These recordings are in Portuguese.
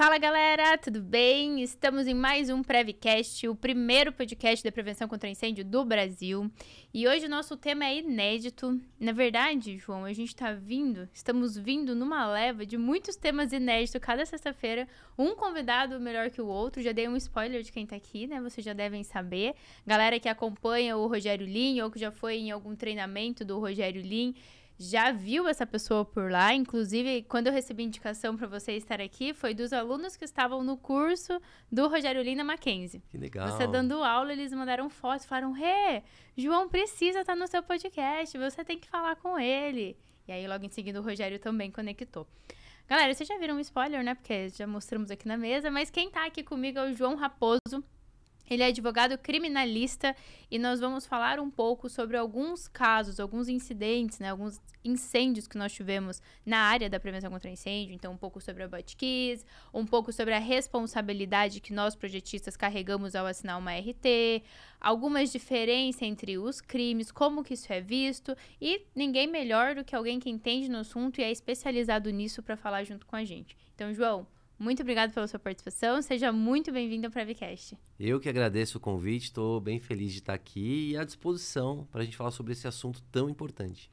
Fala galera, tudo bem? Estamos em mais um Prevcast, o primeiro podcast da prevenção contra incêndio do Brasil. E hoje o nosso tema é inédito. Na verdade, João, estamos vindo numa leva de muitos temas inéditos cada sexta-feira. Um convidado melhor que o outro, já dei um spoiler de quem tá aqui, né? Vocês já devem saber. Galera que acompanha o Rogério Lin ou que já foi em algum treinamento do Rogério Lin, já viu essa pessoa por lá. Inclusive, quando eu recebi indicação para você estar aqui, foi dos alunos que estavam no curso do Rogério Lin na Mackenzie. Que legal. Você dando aula, eles mandaram fotos, falaram, João precisa estar no seu podcast, você tem que falar com ele. E aí, logo em seguida, o Rogério também conectou. Galera, vocês já viram um spoiler, né? Porque já mostramos aqui na mesa, mas quem tá aqui comigo é o João Raposo. Ele é advogado criminalista e nós vamos falar um pouco sobre alguns casos, alguns incidentes, né, alguns incêndios que nós tivemos na área da prevenção contra incêndio. Então, um pouco sobre a Botkiss, um pouco sobre a responsabilidade que nós projetistas carregamos ao assinar uma RT, algumas diferenças entre os crimes, como que isso é visto, e ninguém melhor do que alguém que entende no assunto e é especializado nisso para falar junto com a gente. Então, João, muito obrigada pela sua participação. Seja muito bem-vindo ao Prevcast. Eu que agradeço o convite, estou bem feliz de estar aqui e à disposição para a gente falar sobre esse assunto tão importante.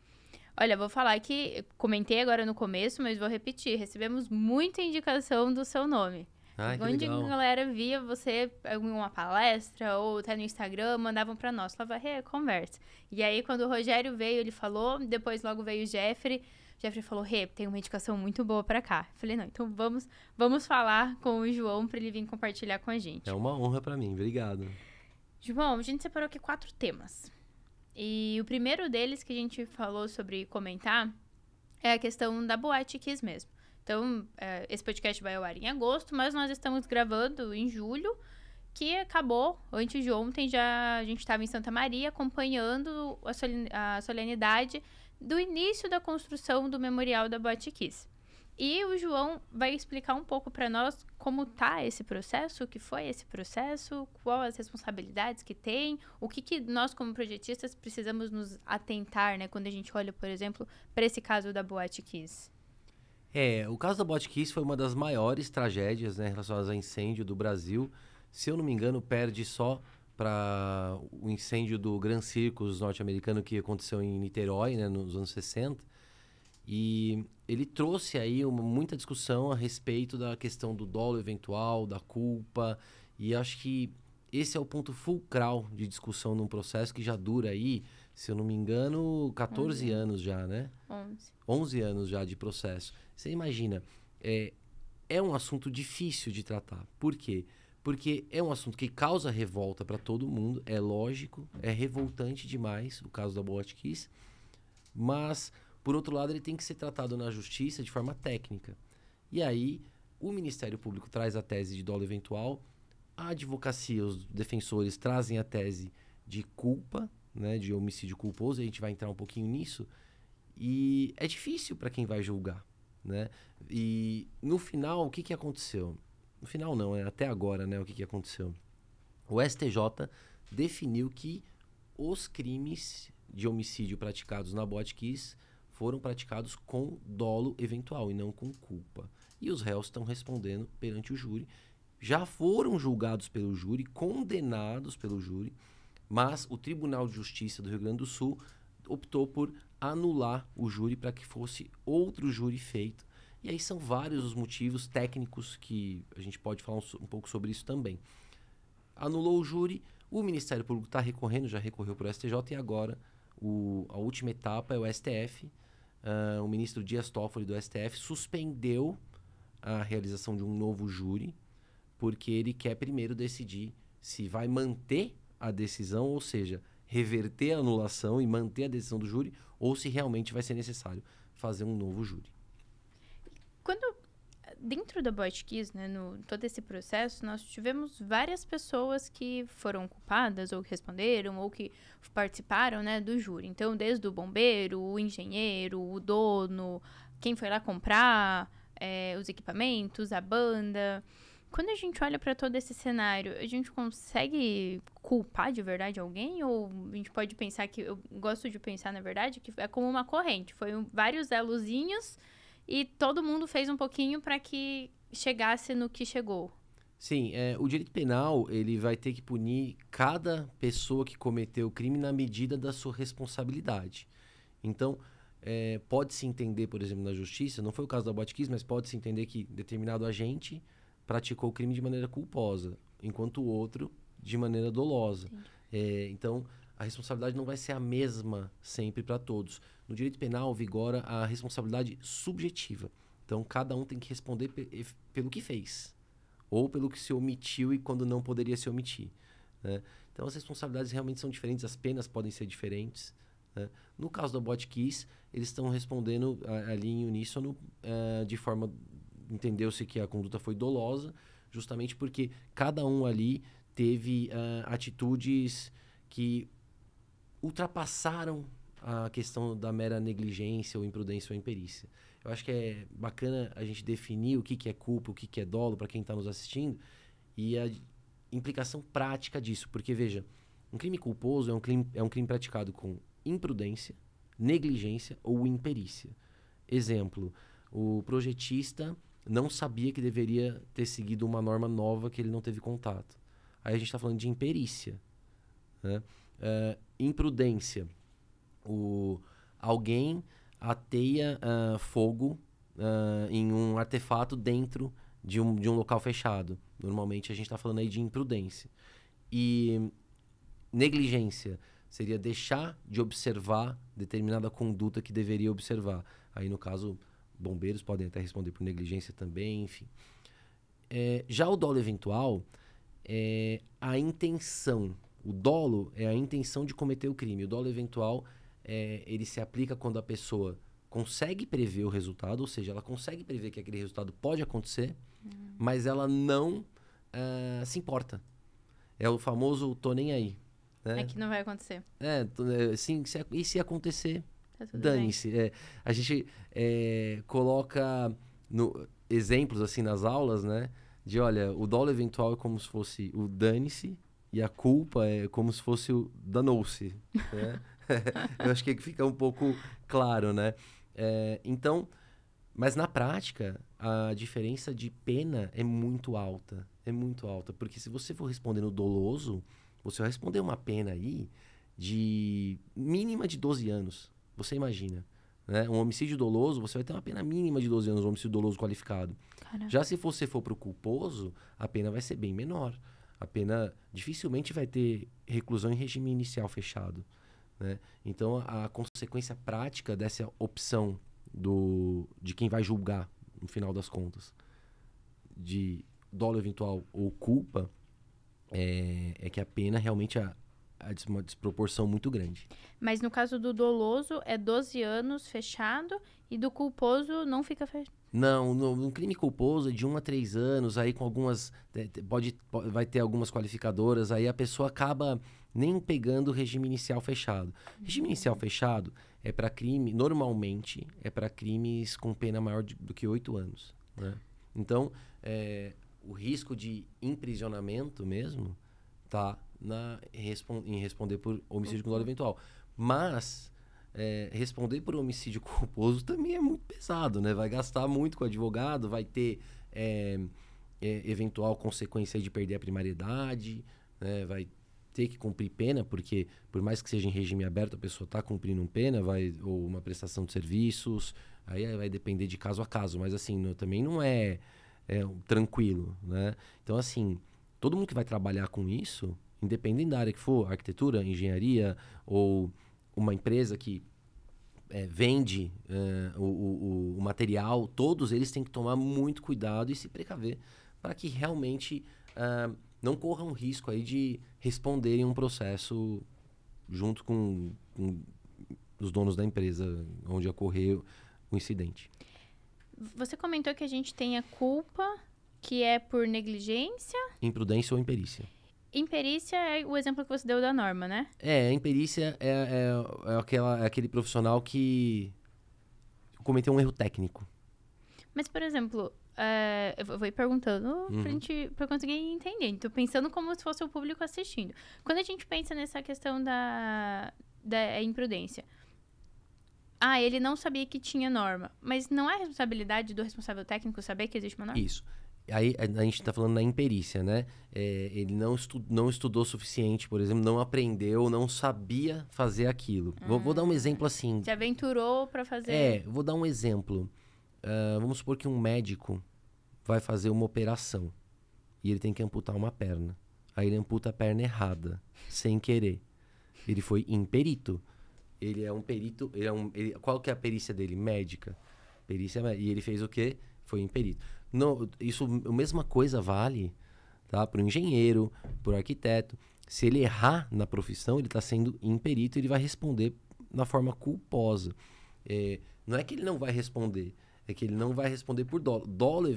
Olha, vou falar que comentei agora no começo, mas vou repetir. Recebemos muita indicação do seu nome. Onde a galera via você em uma palestra ou até no Instagram, mandavam para nós. Falava, conversa. E aí, quando o Rogério veio, ele falou. Depois, logo veio o Jeffrey. Jeffrey falou, tem uma indicação muito boa pra cá. Eu falei, não, então vamos falar com o João pra ele vir compartilhar com a gente. É uma honra pra mim, obrigado. João, a gente separou aqui 4 temas. E o primeiro deles que a gente falou sobre comentar é a questão da Botkiss mesmo. Então, esse podcast vai ao ar em agosto, mas nós estamos gravando em julho, que acabou, antes de ontem, a gente estava em Santa Maria acompanhando a solenidade do início da construção do memorial da Botkiss. E o João vai explicar um pouco para nós como tá esse processo, o que foi esse processo, quais as responsabilidades que tem, o que nós como projetistas precisamos nos atentar, né, quando a gente olha, por exemplo, para esse caso da Botkiss. O caso da Botkiss foi uma das maiores tragédias, né, relacionadas a incêndio do Brasil. Se eu não me engano, perde só para o incêndio do Grand Circus norte-americano que aconteceu em Niterói, né, nos anos 60. E ele trouxe aí muita discussão a respeito da questão do dolo eventual, da culpa. E acho que esse é o ponto fulcral de discussão num processo que já dura aí, se eu não me engano, 14 anos já, né? 11 anos já de processo. Você imagina, é um assunto difícil de tratar. Por quê? Porque é um assunto que causa revolta para todo mundo, é lógico, é revoltante demais o caso da Botkiss, mas, por outro lado, ele tem que ser tratado na justiça de forma técnica. E aí, o Ministério Público traz a tese de dolo eventual, a advocacia, os defensores trazem a tese de culpa, né, de homicídio culposo, a gente vai entrar um pouquinho nisso, e é difícil para quem vai julgar, né? E, no final, o que aconteceu? No final não, até agora, né, o que aconteceu? O STJ definiu que os crimes de homicídio praticados na Botkiss foram praticados com dolo eventual e não com culpa. E os réus estão respondendo perante o júri. Já foram julgados pelo júri, condenados pelo júri, mas o Tribunal de Justiça do Rio Grande do Sul optou por anular o júri para que fosse outro júri feito. E aí são vários os motivos técnicos que a gente pode falar um pouco sobre isso também. Anulou o júri, o Ministério Público está recorrendo, já recorreu para o STJ e agora a última etapa é o STF. O ministro Dias Toffoli do STF suspendeu a realização de um novo júri porque ele quer primeiro decidir se vai manter a decisão, ou seja, reverter a anulação e manter a decisão do júri, ou se realmente vai ser necessário fazer um novo júri. Dentro da Botkiss, né, todo esse processo, nós tivemos várias pessoas que foram culpadas, ou que responderam, ou que participaram, né, do júri. Então, desde o bombeiro, o engenheiro, o dono, quem foi lá comprar os equipamentos, a banda. Quando a gente olha para todo esse cenário, a gente consegue culpar de verdade alguém? Ou a gente pode pensar que, eu gosto de pensar, na verdade, que é como uma corrente. Foi vários elozinhos e todo mundo fez um pouquinho para que chegasse no que chegou. Sim, o direito penal, ele vai ter que punir cada pessoa que cometeu o crime na medida da sua responsabilidade. Então, pode-se entender, por exemplo, na justiça, não foi o caso da Botkiss, mas pode-se entender que determinado agente praticou o crime de maneira culposa, enquanto o outro de maneira dolosa. Então, a responsabilidade não vai ser a mesma sempre para todos. No direito penal, vigora a responsabilidade subjetiva. Então, cada um tem que responder pelo que fez, ou pelo que se omitiu e quando não poderia se omitir, né? Então, as responsabilidades realmente são diferentes, as penas podem ser diferentes, né? No caso da Botkiss, eles estão respondendo ali em uníssono, de forma... Entendeu-se que a conduta foi dolosa, justamente porque cada um ali teve atitudes que ultrapassaram a questão da mera negligência ou imprudência ou imperícia. Eu acho que é bacana a gente definir o que é culpa, o que é dolo para quem está nos assistindo e a implicação prática disso. Porque, veja, um crime culposo é um crime praticado com imprudência, negligência ou imperícia. Exemplo, o projetista não sabia que deveria ter seguido uma norma nova que ele não teve contato. Aí a gente está falando de imperícia, né? Imprudência. Alguém ateia fogo em um artefato dentro de um local fechado. Normalmente a gente está falando aí de imprudência. E negligência seria deixar de observar determinada conduta que deveria observar. Aí, no caso, bombeiros podem até responder por negligência também, enfim. Já o dolo eventual é a intenção. O dolo é a intenção de cometer o crime. O dolo eventual, ele se aplica quando a pessoa consegue prever o resultado, ou seja, ela consegue prever que aquele resultado pode acontecer, mas ela não se importa. É o famoso tô nem aí, né? É que não vai acontecer. Sim, e se acontecer, Tá tudo dane-se. A gente coloca exemplos assim nas aulas, né? De, olha, o dolo eventual é como se fosse o dane-se e a culpa é como se fosse o danou-se, né? Eu acho que fica um pouco claro, né? Então, mas na prática, a diferença de pena é muito alta. É muito alta. Porque se você for responder no doloso, você vai responder uma pena aí de mínima de 12 anos. Você imagina, né? Um homicídio doloso, você vai ter uma pena mínima de 12 anos, um homicídio doloso qualificado. Caraca. Já se você for para o culposo, a pena vai ser bem menor. A pena dificilmente vai ter reclusão em regime inicial fechado, né? Então, a consequência prática dessa opção de quem vai julgar, no final das contas, de dolo eventual ou culpa, é que a pena realmente há uma desproporção muito grande. Mas no caso do doloso, é 12 anos fechado e do culposo não fica fechado. Não, no crime culposo é de 1 a 3 anos, aí com algumas... vai ter algumas qualificadoras, aí a pessoa acaba nem pegando o regime inicial fechado. Regime inicial fechado é para crime, normalmente, é para crimes com pena maior do que 8 anos, né? Então, o risco de imprisionamento mesmo tá em responder por homicídio com dolo eventual. Mas... responder por homicídio culposo também é muito pesado, né? Vai gastar muito com o advogado, vai ter eventual consequência de perder a primariedade, né? Vai ter que cumprir pena, porque por mais que seja em regime aberto, a pessoa está cumprindo pena, ou uma prestação de serviços, aí vai depender de caso a caso, mas assim, também não é tranquilo, né? Então, assim, todo mundo que vai trabalhar com isso, independente da área que for, arquitetura, engenharia ou uma empresa que vende o material, todos eles têm que tomar muito cuidado e se precaver para que realmente não corram um risco aí de responderem um processo junto com os donos da empresa onde ocorreu o incidente. Você comentou que a gente tem a culpa, que é por negligência. Imprudência ou imperícia. Imperícia é o exemplo que você deu da norma, né? A imperícia é aquele profissional que cometeu um erro técnico. Mas, por exemplo, eu vou ir perguntando pra eu conseguir entender. Então, pensando como se fosse o público assistindo. Quando a gente pensa nessa questão da imprudência, ele não sabia que tinha norma. Mas não é responsabilidade do responsável técnico saber que existe uma norma? Isso. Aí a gente está falando da imperícia, né? Ele não estudou o suficiente, por exemplo, não aprendeu, não sabia fazer aquilo. Vou dar um exemplo assim. Se aventurou pra fazer... Vou dar um exemplo. Vamos supor que um médico vai fazer uma operação e ele tem que amputar uma perna. Aí ele amputa a perna errada, sem querer. Ele foi imperito. Ele é um perito... qual que é a perícia dele? Médica. E ele fez o quê? Foi imperito. Não, a mesma coisa vale, tá, para o engenheiro, para o arquiteto. Se ele errar na profissão, ele está sendo imperito, ele vai responder na forma culposa. Não é que ele não vai responder, é que ele não vai responder por dolo. Dolo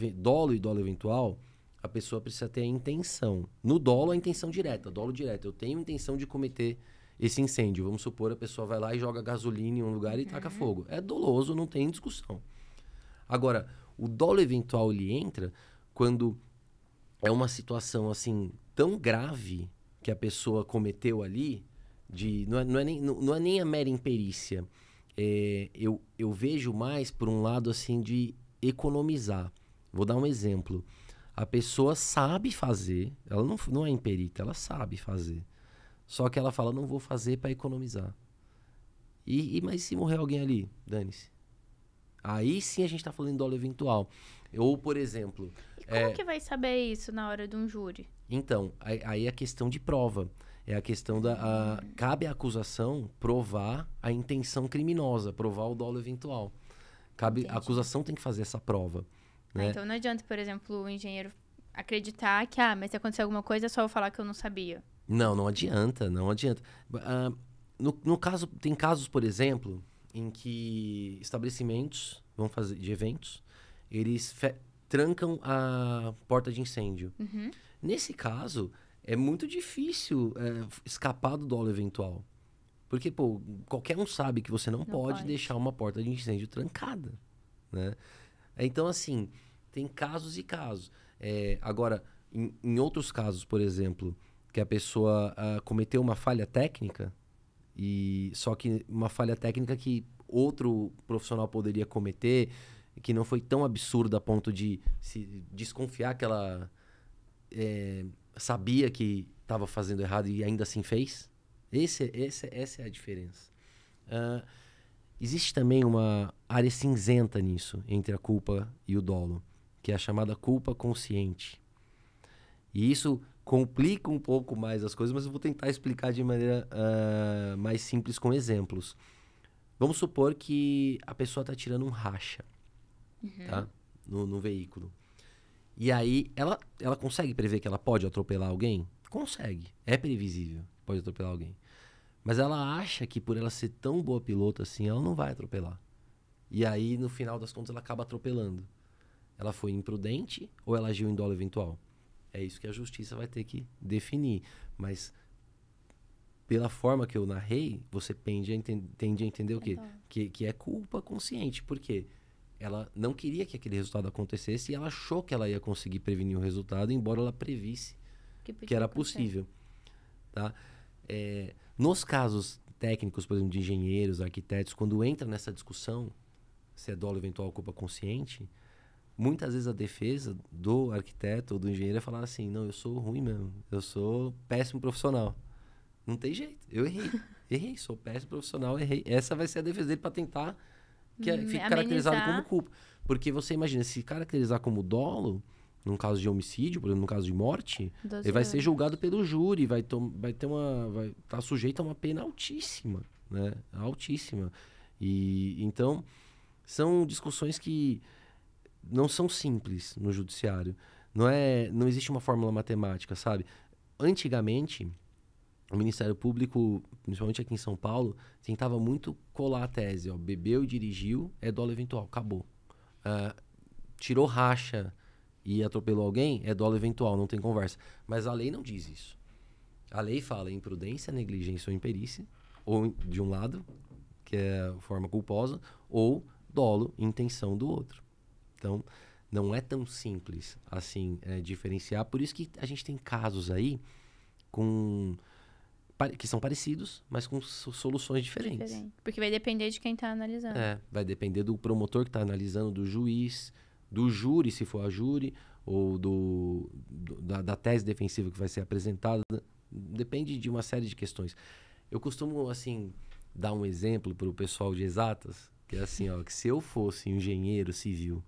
e dolo eventual, a pessoa precisa ter a intenção. No dolo, a intenção direta, dolo direto. Eu tenho intenção de cometer esse incêndio. Vamos supor, a pessoa vai lá e joga gasolina em um lugar e taca fogo. É doloso, não tem discussão. Agora, o dolo eventual, ele entra quando é uma situação, assim, tão grave que a pessoa cometeu ali, não é nem a mera imperícia. Eu vejo mais por um lado, assim, de economizar. Vou dar um exemplo. A pessoa sabe fazer, ela não é imperita, ela sabe fazer. Só que ela fala, não vou fazer para economizar. Mas se morrer alguém ali? Dane-se. Aí sim a gente está falando em dolo eventual. Ou, por exemplo... E como que vai saber isso na hora de um júri? Então, aí é a questão de prova. É a questão cabe à acusação provar a intenção criminosa, provar o dolo eventual. A acusação tem que fazer essa prova. Né? Então não adianta, por exemplo, o engenheiro acreditar que, mas se acontecer alguma coisa é só eu falar que eu não sabia. Não adianta, não adianta. No caso, tem casos, por exemplo, em que estabelecimentos de eventos, eles trancam a porta de incêndio. Uhum. Nesse caso, é muito difícil escapar do dolo eventual. Porque, qualquer um sabe que você não pode deixar uma porta de incêndio trancada, né? Então, assim, tem casos e casos. Agora, em outros casos, por exemplo, que a pessoa cometeu uma falha técnica, só que uma falha técnica que outro profissional poderia cometer, que não foi tão absurda a ponto de se desconfiar que ela sabia que estava fazendo errado e ainda assim fez. Essa é a diferença. Existe também uma área cinzenta nisso, entre a culpa e o dolo, que é a chamada culpa consciente. E isso complica um pouco mais as coisas, mas eu vou tentar explicar de maneira mais simples com exemplos. Vamos supor que a pessoa está tirando um racha, tá? No veículo. E aí, ela consegue prever que ela pode atropelar alguém? Consegue. É previsível. Pode atropelar alguém. Mas ela acha que por ela ser tão boa pilota assim, ela não vai atropelar. E aí, no final das contas, ela acaba atropelando. Ela foi imprudente ou ela agiu em dolo eventual? É isso que a justiça vai ter que definir. Mas, pela forma que eu narrei, você tende a entender o quê? Que é culpa consciente. Por quê? Ela não queria que aquele resultado acontecesse e ela achou que ela ia conseguir prevenir o resultado, embora ela previsse que era possível. Tá? Nos casos técnicos, por exemplo, de engenheiros, arquitetos, quando entra nessa discussão, se é dolo eventual ou culpa consciente, muitas vezes a defesa do arquiteto ou do engenheiro é falar assim, não, eu sou ruim mesmo, eu sou péssimo profissional. Não tem jeito, eu errei, sou péssimo profissional, errei. Essa vai ser a defesa dele para tentar fique caracterizado como culpa. Porque você imagina, se caracterizar como dolo, num caso de homicídio, por exemplo, no caso de morte, ele vai ser julgado pelo júri, vai estar sujeito a uma pena altíssima, né? Altíssima. E então são discussões que não são simples no judiciário. Não existe uma fórmula matemática, sabe? Antigamente, o Ministério Público, principalmente aqui em São Paulo, tentava muito colar a tese. Bebeu e dirigiu, é dolo eventual, acabou. Tirou racha e atropelou alguém, é dolo eventual, não tem conversa. Mas a lei não diz isso. A lei fala imprudência, negligência ou imperícia, ou de um lado, que é a forma culposa, ou dolo, intenção do outro. Então, não é tão simples assim diferenciar. Por isso que a gente tem casos aí com que são parecidos, mas com soluções diferentes. Diferente. Porque vai depender de quem tá analisando. Vai depender do promotor que está analisando, do juiz, do júri, se for a júri, ou da tese defensiva que vai ser apresentada. Depende de uma série de questões. Eu costumo, assim, dar um exemplo para o pessoal de exatas, que é assim, ó, que se eu fosse engenheiro civil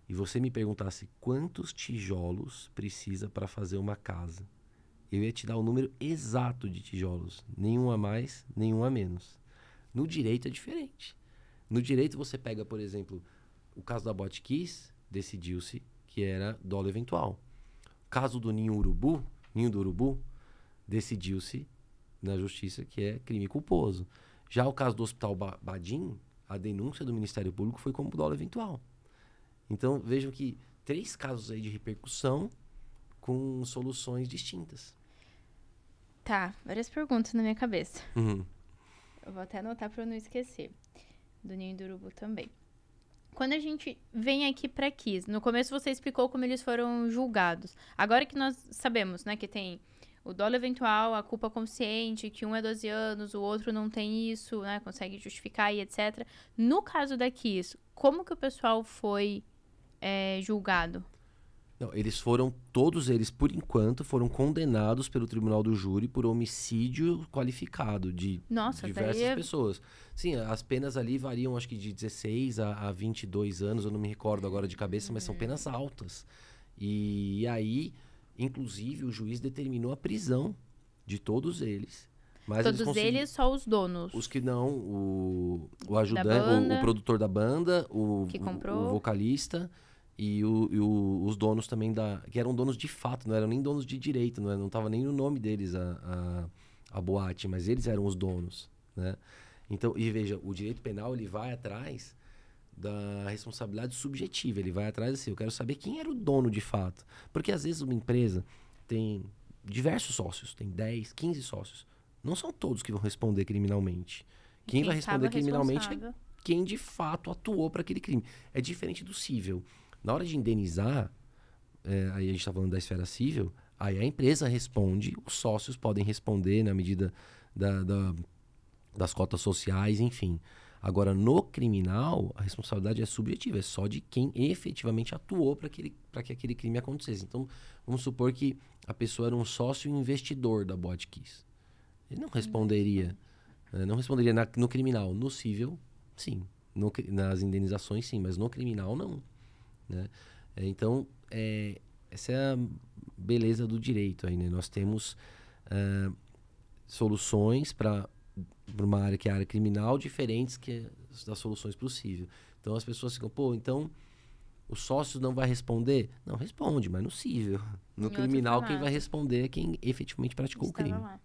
e você me perguntasse quantos tijolos precisa para fazer uma casa, eu ia te dar o número exato de tijolos. Nenhum a mais, nenhum a menos. No direito é diferente. No direito você pega, por exemplo, o caso da Botkiss, decidiu-se que era dolo eventual. O caso do Ninho do Urubu, decidiu-se na justiça que é crime culposo. Já o caso do Hospital Badim, a denúncia do Ministério Público foi como dolo eventual. Então, vejam que 3 casos aí de repercussão com soluções distintas. Tá, várias perguntas na minha cabeça. Uhum. Eu vou até anotar pra eu não esquecer. Do Ninho do Urubu também. Quando a gente vem aqui pra Kiss, no começo você explicou como eles foram julgados. Agora que nós sabemos, né, que tem o dolo eventual, a culpa consciente, que um é 12 anos, o outro não tem isso, né, consegue justificar e etc. No caso da Kiss, como que o pessoal foi julgado? Não, todos eles, por enquanto, foram condenados pelo Tribunal do Júri por homicídio qualificado de diversas pessoas. Sim, as penas ali variam, acho que de 16 a 22 anos, eu não me recordo agora de cabeça, mas são penas altas. E aí, inclusive, o juiz determinou a prisão de todos eles. Mas todos eles, só os donos? Os que não, o ajudante, o produtor da banda, o vocalista... E os donos também que eram donos de fato, não eram nem donos de direito, não estava nem no nome deles a boate, mas eles eram os donos, né? Então, e veja, o direito penal ele vai atrás da responsabilidade subjetiva, ele vai atrás assim, eu quero saber quem era o dono de fato. Porque às vezes uma empresa tem diversos sócios, tem 10, 15 sócios. Não são todos que vão responder criminalmente. Quem vai responder criminalmente é quem de fato atuou para aquele crime. É diferente do cível. Na hora de indenizar, aí a gente está falando da esfera civil, aí a empresa responde, os sócios podem responder na medida das cotas sociais, enfim. Agora, no criminal, a responsabilidade é subjetiva, é só de quem efetivamente atuou para que aquele crime acontecesse. Então, vamos supor que a pessoa era um sócio investidor da Botkiss. Ele não responderia, no criminal. No civil, sim. Nas indenizações, sim, mas no criminal, não. Né? Então, essa é a beleza do direito aí, né? Nós temos soluções para uma área que é a área criminal diferentes das soluções possíveis. Então, as pessoas ficam, então o sócio não vai responder? Não, responde, mas no cível. No criminal, quem vai responder é quem efetivamente praticou o crime. Lá.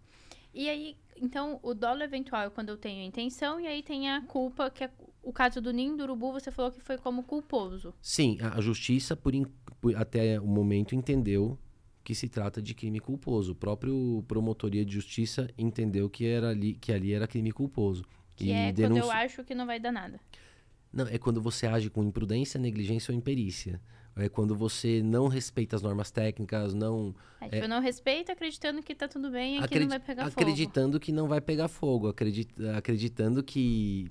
E aí, então, o dolo eventual é quando eu tenho a intenção e aí tem a culpa, que é o caso do Ninho do Urubu, você falou que foi como culposo. Sim, a justiça, até o momento, entendeu que se trata de crime culposo. O próprio Promotoria de Justiça entendeu que ali era crime culposo. Que quando eu acho que não vai dar nada. Não, é quando você age com imprudência, negligência ou imperícia. É quando você não respeita as normas técnicas, não... eu não respeito acreditando que tá tudo bem e que não vai pegar fogo. Acreditando que não vai pegar fogo, acreditando que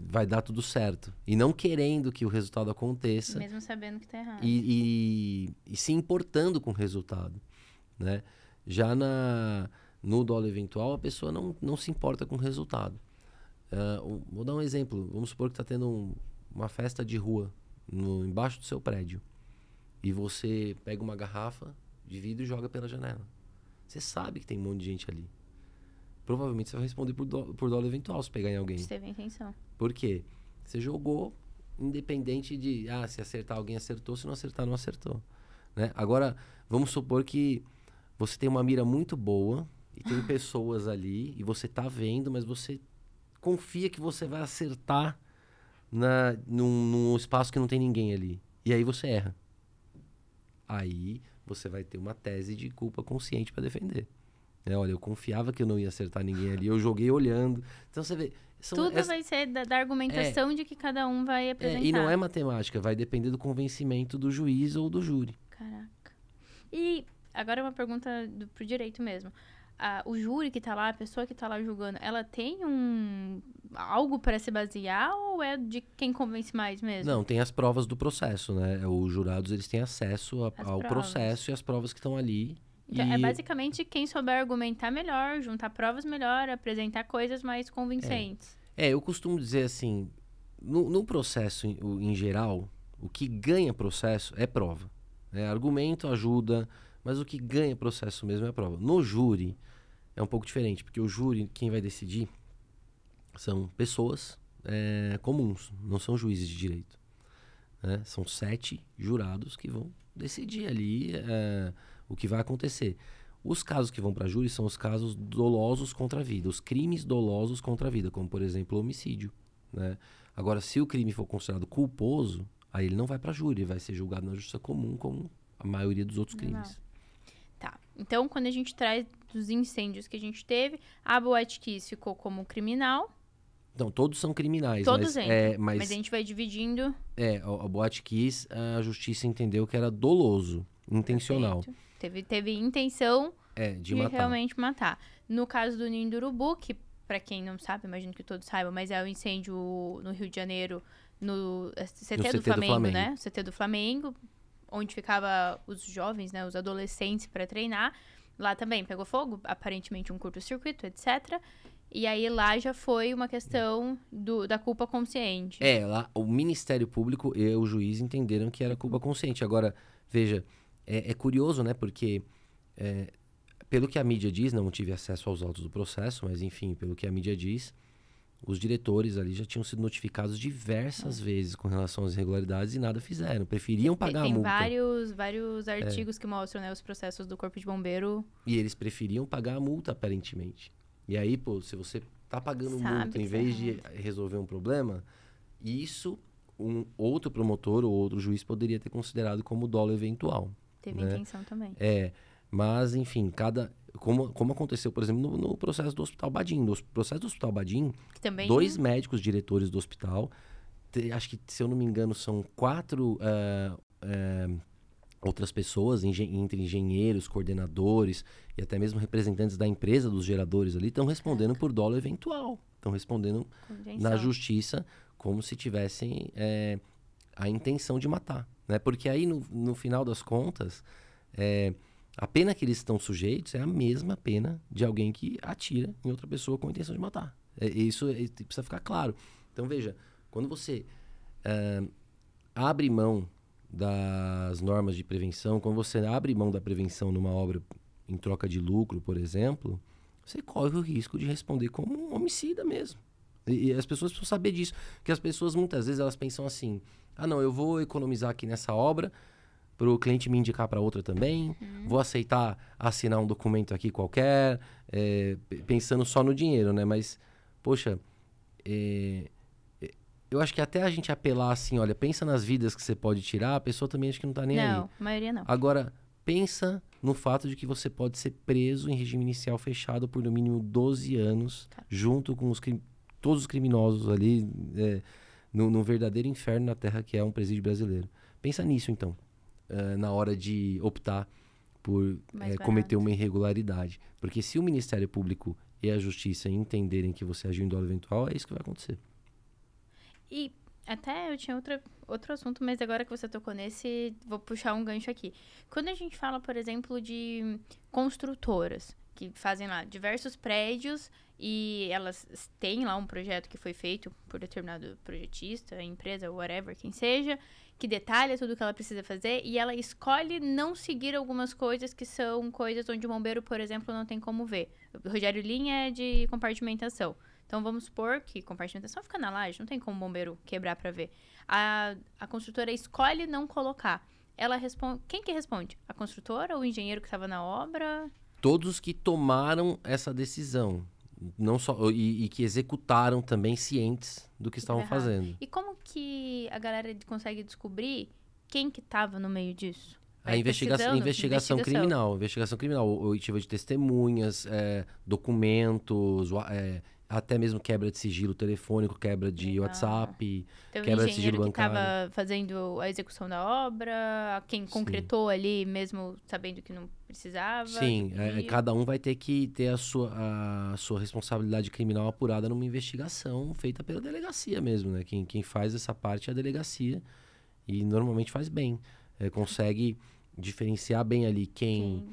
vai dar tudo certo. E não querendo que o resultado aconteça. Mesmo sabendo que tá errado. E se importando com o resultado, né? Já no dolo eventual, a pessoa não se importa com o resultado. Vou dar um exemplo. Vamos supor que está tendo uma festa de rua embaixo do seu prédio. E você pega uma garrafa de vidro e joga pela janela. Você sabe que tem um monte de gente ali. Provavelmente você vai responder por dolo eventual se pegar em alguém. Você teve a intenção. Por quê? Você jogou independente de... se acertar alguém acertou, se não acertar não acertou. Né? Agora, vamos supor que você tem uma mira muito boa e tem pessoas ali e você tá vendo, mas você confia que você vai acertar num espaço que não tem ninguém ali. E aí você erra. Aí você vai ter uma tese de culpa consciente para defender. Olha, eu confiava que eu não ia acertar ninguém ali, eu joguei olhando. Então você vê... Tudo vai ser da argumentação de que cada um vai apresentar. E não é matemática, vai depender do convencimento do juiz ou do júri. Caraca. E agora uma pergunta pro direito mesmo. o júri que tá lá, a pessoa que tá lá julgando, ela tem algo para se basear ou é de quem convence mais mesmo? Não, tem as provas do processo, né? Os jurados, eles têm acesso ao provas. processo e às provas que estão ali. Então, é basicamente quem souber argumentar melhor, juntar provas melhor, apresentar coisas mais convincentes. Eu costumo dizer assim, no processo em geral, o que ganha processo é prova. Argumento ajuda, mas o que ganha processo mesmo é a prova. No júri, é um pouco diferente, porque o júri, quem vai decidir, são pessoas comuns, não são juízes de direito. Né? São 7 jurados que vão decidir ali o que vai acontecer. Os casos que vão para júri são os casos dolosos contra a vida, os crimes dolosos contra a vida, como, por exemplo, o homicídio. Né? Agora, se o crime for considerado culposo, aí ele não vai para júri, ele vai ser julgado na justiça comum, como a maioria dos outros crimes. Tá. Então, quando a gente traz dos incêndios que a gente teve, a Boate Kiss ficou como criminal. Então, todos são criminais. Todos entram, mas a gente vai dividindo. A Boate Kiss, a justiça entendeu que era doloso, intencional. Teve intenção de matar. Realmente matar. No caso do Ninho do Urubu, que pra quem não sabe, imagino que todos saibam, mas é o incêndio no Rio de Janeiro, no CT do Flamengo, né? CT do Flamengo, onde ficava os jovens, né, os adolescentes para treinar. Lá também pegou fogo, aparentemente um curto-circuito, etc. E aí lá já foi uma questão da culpa consciente. Lá o Ministério Público e o juiz entenderam que era culpa consciente. Agora, veja, é curioso, né? Porque, pelo que a mídia diz, não tive acesso aos autos do processo, mas enfim, pelo que a mídia diz, os diretores ali já tinham sido notificados diversas vezes com relação às irregularidades e nada fizeram. Preferiam pagar a multa. Tem vários artigos que mostram, né, os processos do Corpo de Bombeiro. E eles preferiam pagar a multa, aparentemente. E aí, se você tá pagando multa em vez de resolver um problema, isso um outro promotor ou outro juiz poderia ter considerado como dolo eventual. Teve intenção também. Mas, enfim, como aconteceu, por exemplo, no processo do Hospital Badim. No processo do Hospital Badim, 2 médicos diretores do hospital, acho que, se eu não me engano, são 4 outras pessoas, entre engenheiros, coordenadores e até mesmo representantes da empresa dos geradores ali, estão respondendo por dolo eventual. Estão respondendo na justiça como se tivessem a intenção de matar. Né? Porque aí, no final das contas, a pena que eles estão sujeitos é a mesma pena de alguém que atira em outra pessoa com a intenção de matar. Isso precisa ficar claro. Então, veja, quando você abre mão das normas de prevenção, quando você abre mão da prevenção numa obra em troca de lucro, por exemplo, você corre o risco de responder como um homicida mesmo. E as pessoas precisam saber disso. Porque as pessoas, muitas vezes, elas pensam assim, não, eu vou economizar aqui nessa obra para o cliente me indicar para outra também, vou aceitar assinar um documento aqui qualquer, pensando só no dinheiro, né? Mas, poxa, eu acho que até a gente apelar assim, olha, pensa nas vidas que você pode tirar, a pessoa também acho que não tá nem aí. Não, a maioria não. Agora, pensa no fato de que você pode ser preso em regime inicial fechado por no mínimo 12 anos, junto com todos os criminosos ali, num verdadeiro inferno na terra que é um presídio brasileiro. Pensa nisso, então, na hora de optar por cometer uma irregularidade. Porque se o Ministério Público e a Justiça entenderem que você agiu em dolo eventual, é isso que vai acontecer. E até eu tinha outro assunto, mas agora que você tocou nesse, vou puxar um gancho aqui. Quando a gente fala, por exemplo, de construtoras que fazem lá diversos prédios e elas têm lá um projeto que foi feito por determinado projetista, empresa, whatever, quem seja, que detalha tudo o que ela precisa fazer e ela escolhe não seguir algumas coisas que são coisas onde o bombeiro, por exemplo, não tem como ver. O Rogério Linha é de compartimentação. Então, vamos supor que compartimentação fica na laje, não tem como o bombeiro quebrar para ver. A construtora escolhe não colocar. Ela responde... Quem que responde? A construtora ou o engenheiro que estava na obra? Todos que tomaram essa decisão. Não só, e que executaram também cientes do que estavam fazendo. E como que a galera consegue descobrir quem que estava no meio disso? A investigação criminal. Investigação criminal. Oitiva de testemunhas, documentos, até mesmo quebra de sigilo telefônico, quebra de Legal. WhatsApp, Então, o quebra de sigilo engenheiro que bancário. estava fazendo a execução da obra, quem concretou ali, mesmo sabendo que não precisava. Sim, e- cada um vai ter que ter a sua responsabilidade criminal apurada numa investigação feita pela delegacia mesmo, né? Quem faz essa parte é a delegacia e normalmente faz bem. Consegue diferenciar bem ali quem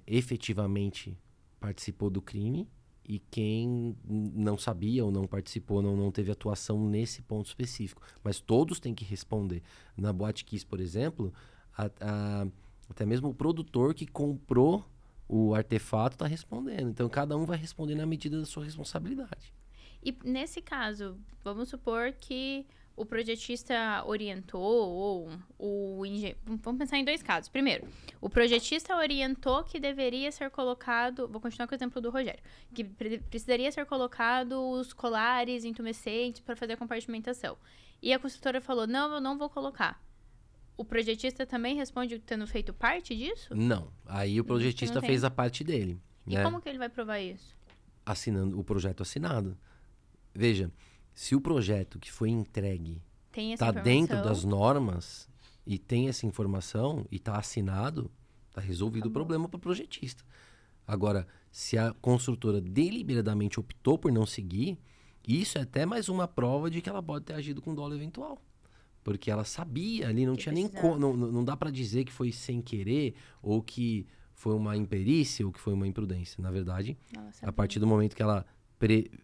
efetivamente participou do crime e quem não sabia ou não participou, não teve atuação nesse ponto específico. Mas todos têm que responder. Na Boate Kiss, por exemplo, até mesmo o produtor que comprou o artefato está respondendo. Então, cada um vai responder na medida da sua responsabilidade. E nesse caso, vamos supor que o projetista orientou ou o engenheiro... Vamos pensar em 2 casos. Primeiro, o projetista orientou que deveria ser colocado... Vou continuar com o exemplo do Rogério. Que precisaria ser colocado os colares intumescentes para fazer a compartimentação. E a construtora falou, não, eu não vou colocar. O projetista também responde tendo feito parte disso? Não. Aí o projetista fez a parte dele. E né? como que ele vai provar isso? Assinando o projeto assinado. Veja, se o projeto que foi entregue Tem essa está informação? dentro das normas e tem essa informação e está assinado, está resolvido o problema para o projetista. Agora, se a construtora deliberadamente optou por não seguir, isso é até mais uma prova de que ela pode ter agido com dolo eventual. Porque ela sabia ali, não Que tinha nem precisava. não dá para dizer que foi sem querer ou que foi uma imperícia ou que foi uma imprudência. Na verdade, Ela a sabia. partir do momento que ela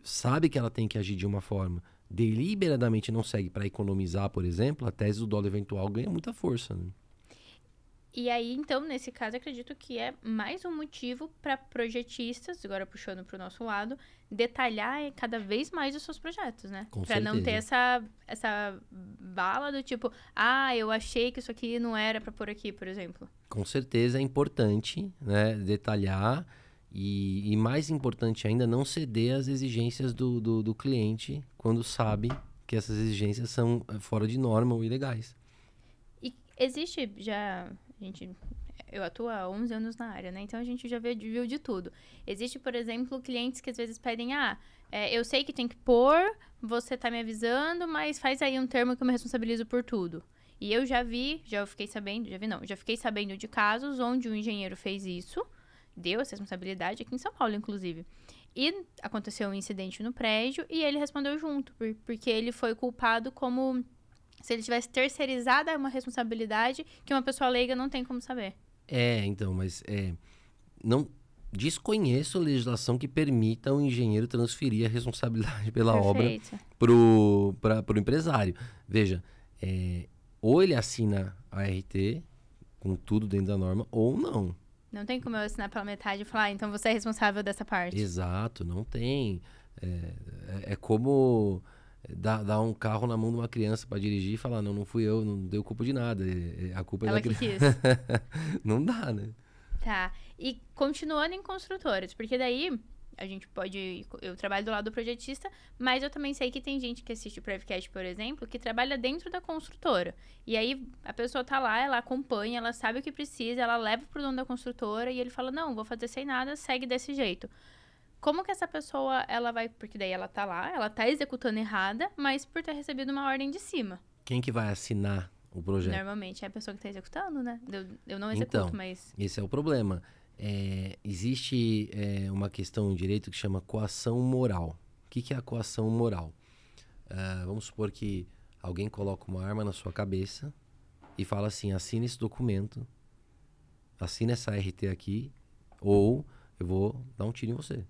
sabe que ela tem que agir de uma forma, deliberadamente não segue para economizar, por exemplo, a tese do dolo eventual ganha muita força. Né? E aí, então, nesse caso, acredito que é mais um motivo para projetistas, agora puxando para o nosso lado, detalhar cada vez mais os seus projetos, né? Com Para não ter certeza. essa bala do tipo, eu achei que isso aqui não era para pôr aqui, por exemplo. Com certeza é importante, né, detalhar e mais importante ainda, não ceder às exigências do cliente quando sabe que essas exigências são fora de norma ou ilegais. E existe já, eu atuo há 11 anos na área, né? Então a gente já viu de tudo. Existe, por exemplo, clientes que às vezes pedem, eu sei que tem que pôr, você tá me avisando, mas faz aí um termo que eu me responsabilizo por tudo. E eu já fiquei sabendo de casos onde o engenheiro fez isso, deu essa responsabilidade aqui em São Paulo, inclusive. E aconteceu um incidente no prédio e ele respondeu junto, porque ele foi culpado como se ele tivesse terceirizado uma responsabilidade que uma pessoa leiga não tem como saber. Então, mas não desconheço legislação que permita o engenheiro transferir a responsabilidade pela obra Perfeito. pro empresário. Veja, ou ele assina a RT com tudo dentro da norma, ou não. Não tem como eu assinar pela metade e falar, então você é responsável dessa parte. Exato, não tem. É como dar um carro na mão de uma criança para dirigir e falar, não fui eu, não deu culpa de nada. A culpa é Ela da que criança. quis. Não dá, né? Tá. E continuando em construtores, porque daí a gente pode... Eu trabalho do lado do projetista, mas eu também sei que tem gente que assiste o Prevcast, por exemplo, que trabalha dentro da construtora. E aí a pessoa tá lá, ela acompanha, ela sabe o que precisa, ela leva pro dono da construtora e ele fala, não, vou fazer sem nada, segue desse jeito. Como que essa pessoa, ela vai... Porque daí ela tá lá, ela tá executando errada, mas por ter recebido uma ordem de cima. Quem que vai assinar o projeto? Normalmente é a pessoa que tá executando, né? Eu não executo, Então, mas... esse é o problema. Existe uma questão em direito que chama coação moral. O que é a coação moral? Vamos supor que alguém coloca uma arma na sua cabeça e fala assim, assina esse documento, assina essa RT aqui, ou eu vou dar um tiro em você.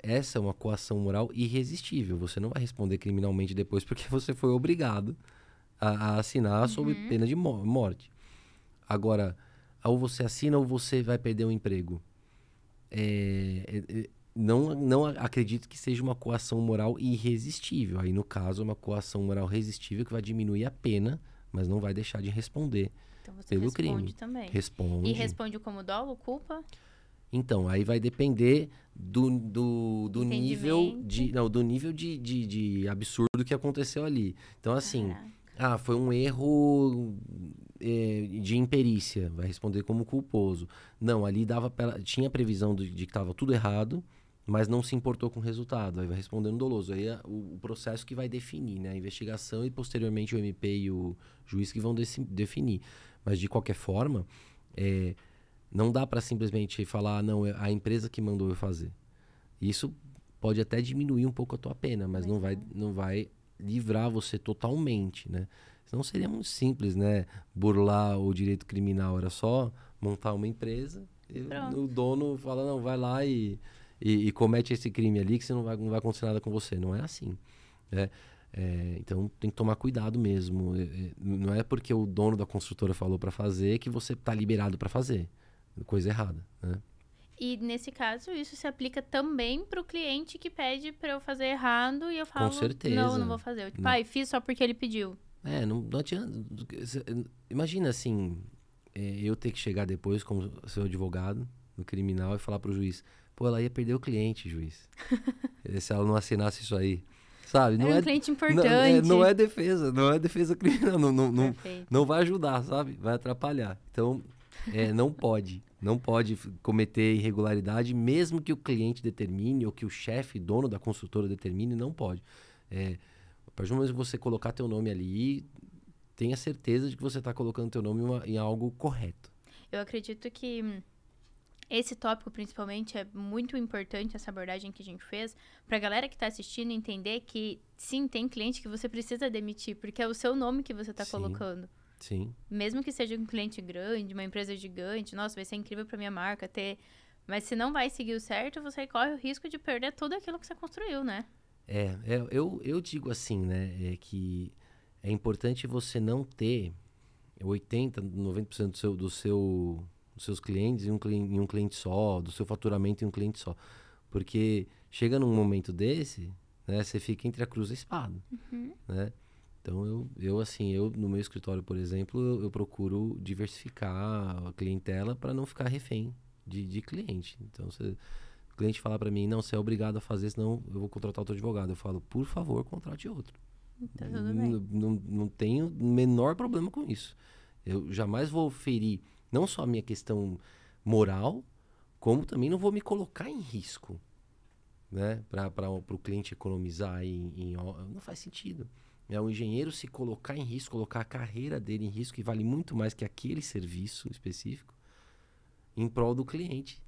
Essa é uma coação moral irresistível. Você não vai responder criminalmente depois porque você foi obrigado a assinar sob pena de morte. Agora, ou você assina ou você vai perder o emprego. Não acredito que seja uma coação moral irresistível. Aí, no caso, é uma coação moral resistível que vai diminuir a pena, mas não vai deixar de responder Então você pelo responde crime. também. Responde. E responde como dolo, culpa? Então, aí vai depender do nível do nível de absurdo que aconteceu ali. Então, assim, foi um erro de imperícia, vai responder como culposo. Não, ali tinha previsão de que estava tudo errado, mas não se importou com o resultado. Aí vai respondendo doloso. Aí é o processo que vai definir, né? A investigação e posteriormente o MP e o juiz que vão definir. Mas de qualquer forma, não dá para simplesmente falar, não, é a empresa que mandou eu fazer. Isso pode até diminuir um pouco a tua pena, mas não vai livrar você totalmente, né? Senão seria muito simples, né? Burlar o direito criminal. Era só montar uma empresa e o dono fala, não, vai lá e comete esse crime ali que não vai acontecer nada com você. Não é assim, né? Então tem que tomar cuidado mesmo. Não é porque o dono da construtora falou para fazer que você está liberado para fazer. Coisa errada, né? E nesse caso, isso se aplica também para o cliente que pede para eu fazer errado e eu falo, Com certeza. não vou fazer. Eu, tipo, fiz só porque ele pediu. Não adianta. Imagina assim, eu ter que chegar depois como seu advogado no criminal e falar pro juiz, pô, ela ia perder o cliente, juiz. Se ela não assinasse isso aí. Sabe? Não é um cliente importante. Não é defesa criminal. Não vai ajudar, sabe? Vai atrapalhar. Então, não pode cometer irregularidade, mesmo que o cliente determine ou que o chefe, dono da construtora determine, não pode. A partir do momento que você colocar teu nome ali, tenha certeza de que você está colocando teu nome em algo correto. Eu acredito que esse tópico, principalmente, é muito importante, essa abordagem que a gente fez, para a galera que está assistindo entender que, sim, tem cliente que você precisa demitir, porque é o seu nome que você está colocando. Sim. Mesmo que seja um cliente grande, uma empresa gigante, nossa, vai ser incrível para minha marca ter... Mas se não vai seguir o certo, você corre o risco de perder tudo aquilo que você construiu, né? Eu digo assim, né, que é importante você não ter 80%, 90% dos seus clientes em um cliente só, do seu faturamento em um cliente só. Porque chega num momento desse, né, você fica entre a cruz e a espada, né? Então, eu no meu escritório, por exemplo, eu procuro diversificar a clientela para não ficar refém de cliente. Então, o cliente falar para mim, não, você é obrigado a fazer, senão eu vou contratar outro advogado. Eu falo, por favor, contrate outro. Tá tudo bem. Não tenho o menor problema com isso. Eu jamais vou ferir não só a minha questão moral, como também não vou me colocar em risco, né? Para o cliente economizar não faz sentido. O engenheiro se colocar em risco, colocar a carreira dele em risco, que vale muito mais que aquele serviço específico, em prol do cliente.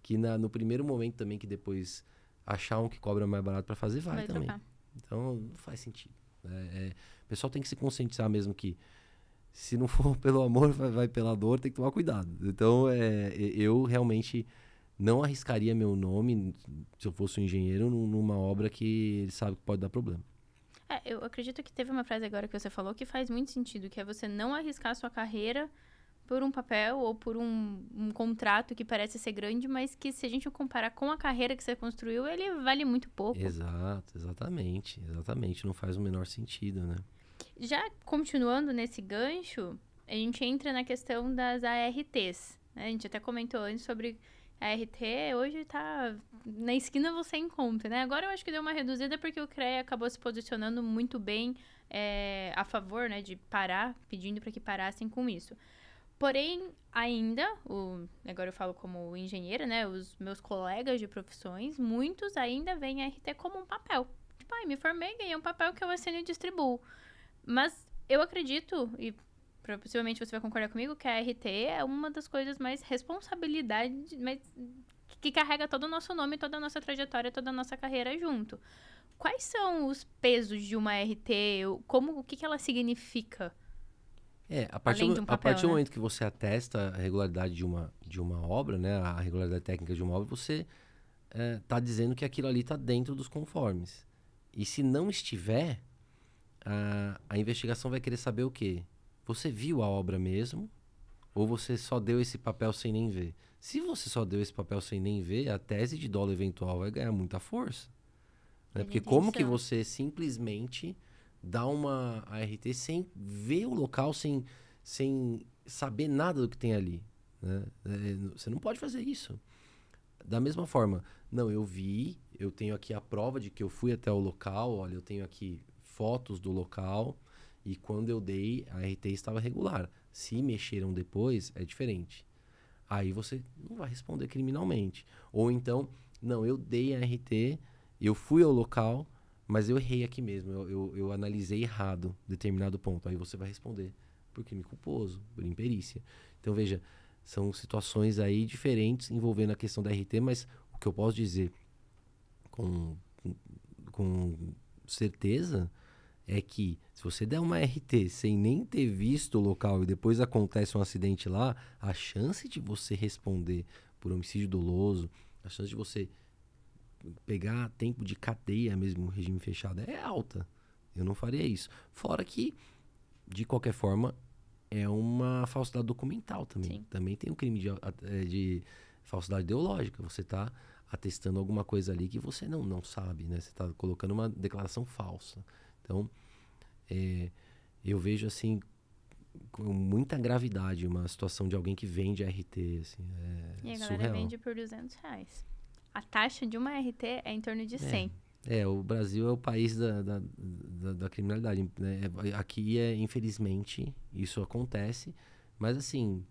Que no primeiro momento também, que depois achar um que cobra mais barato para fazer, vai também. Trocar. Então, não faz sentido. O pessoal tem que se conscientizar mesmo que se não for pelo amor, vai pela dor, tem que tomar cuidado. Então, eu realmente não arriscaria meu nome, se eu fosse um engenheiro, numa obra que ele sabe que pode dar problema. Eu acredito que teve uma frase agora que você falou que faz muito sentido, que é você não arriscar sua carreira por um papel ou por um contrato que parece ser grande, mas que se a gente comparar com a carreira que você construiu, ele vale muito pouco. Exatamente. Não faz o menor sentido, né? Já continuando nesse gancho, a gente entra na questão das ARTs. Né? A gente até comentou antes sobre a ART, hoje tá na esquina você encontra, né? Agora eu acho que deu uma reduzida porque o CREA acabou se posicionando muito bem a favor, né, de parar, pedindo para que parassem com isso. Porém, ainda, agora eu falo como engenheira, né? Os meus colegas de profissões, muitos ainda veem a RT como um papel. Tipo, me formei, ganhei um papel que eu assino e distribuo. Mas eu acredito, e possivelmente você vai concordar comigo, que a RT é uma das coisas mais responsabilidade, que carrega todo o nosso nome, toda a nossa trajetória, toda a nossa carreira junto. Quais são os pesos de uma RT? O que ela significa? A partir do momento que você atesta a regularidade de uma obra, né, a regularidade técnica de uma obra, você está dizendo que aquilo ali está dentro dos conformes. E se não estiver, a investigação vai querer saber o quê? Você viu a obra mesmo? Ou você só deu esse papel sem nem ver? Se você só deu esse papel sem nem ver, a tese de dolo eventual vai ganhar muita força. Né? Porque como que você simplesmente dá uma ART sem ver o local, sem saber nada do que tem ali? Né? Você não pode fazer isso. Da mesma forma, não, eu vi, eu tenho aqui a prova de que eu fui até o local, olha, eu tenho aqui fotos do local e quando eu dei, a RT estava regular. Se mexeram depois, é diferente. Aí você não vai responder criminalmente. Ou então, não, eu dei a RT, eu fui ao local, mas eu errei aqui mesmo, eu analisei errado determinado ponto. Aí você vai responder por crime culposo, por imperícia. Então, veja, são situações aí diferentes envolvendo a questão da RT, mas o que eu posso dizer com certeza é que se você der uma RT sem nem ter visto o local e depois acontece um acidente lá, a chance de você responder por homicídio doloso, a chance de você pegar tempo de cadeia mesmo no regime fechado é alta. Eu não faria isso. Fora que, de qualquer forma, é uma falsidade documental também. Sim. Também tem um crime de falsidade ideológica. Você está atestando alguma coisa ali que você não sabe, né? Você está colocando uma declaração falsa. Então, eu vejo assim com muita gravidade uma situação de alguém que vende RT, assim, E a galera surreal. vende por R$200. A taxa de uma RT é em torno de 100. O Brasil é o país da criminalidade, né? Aqui, infelizmente, isso acontece. Mas, assim,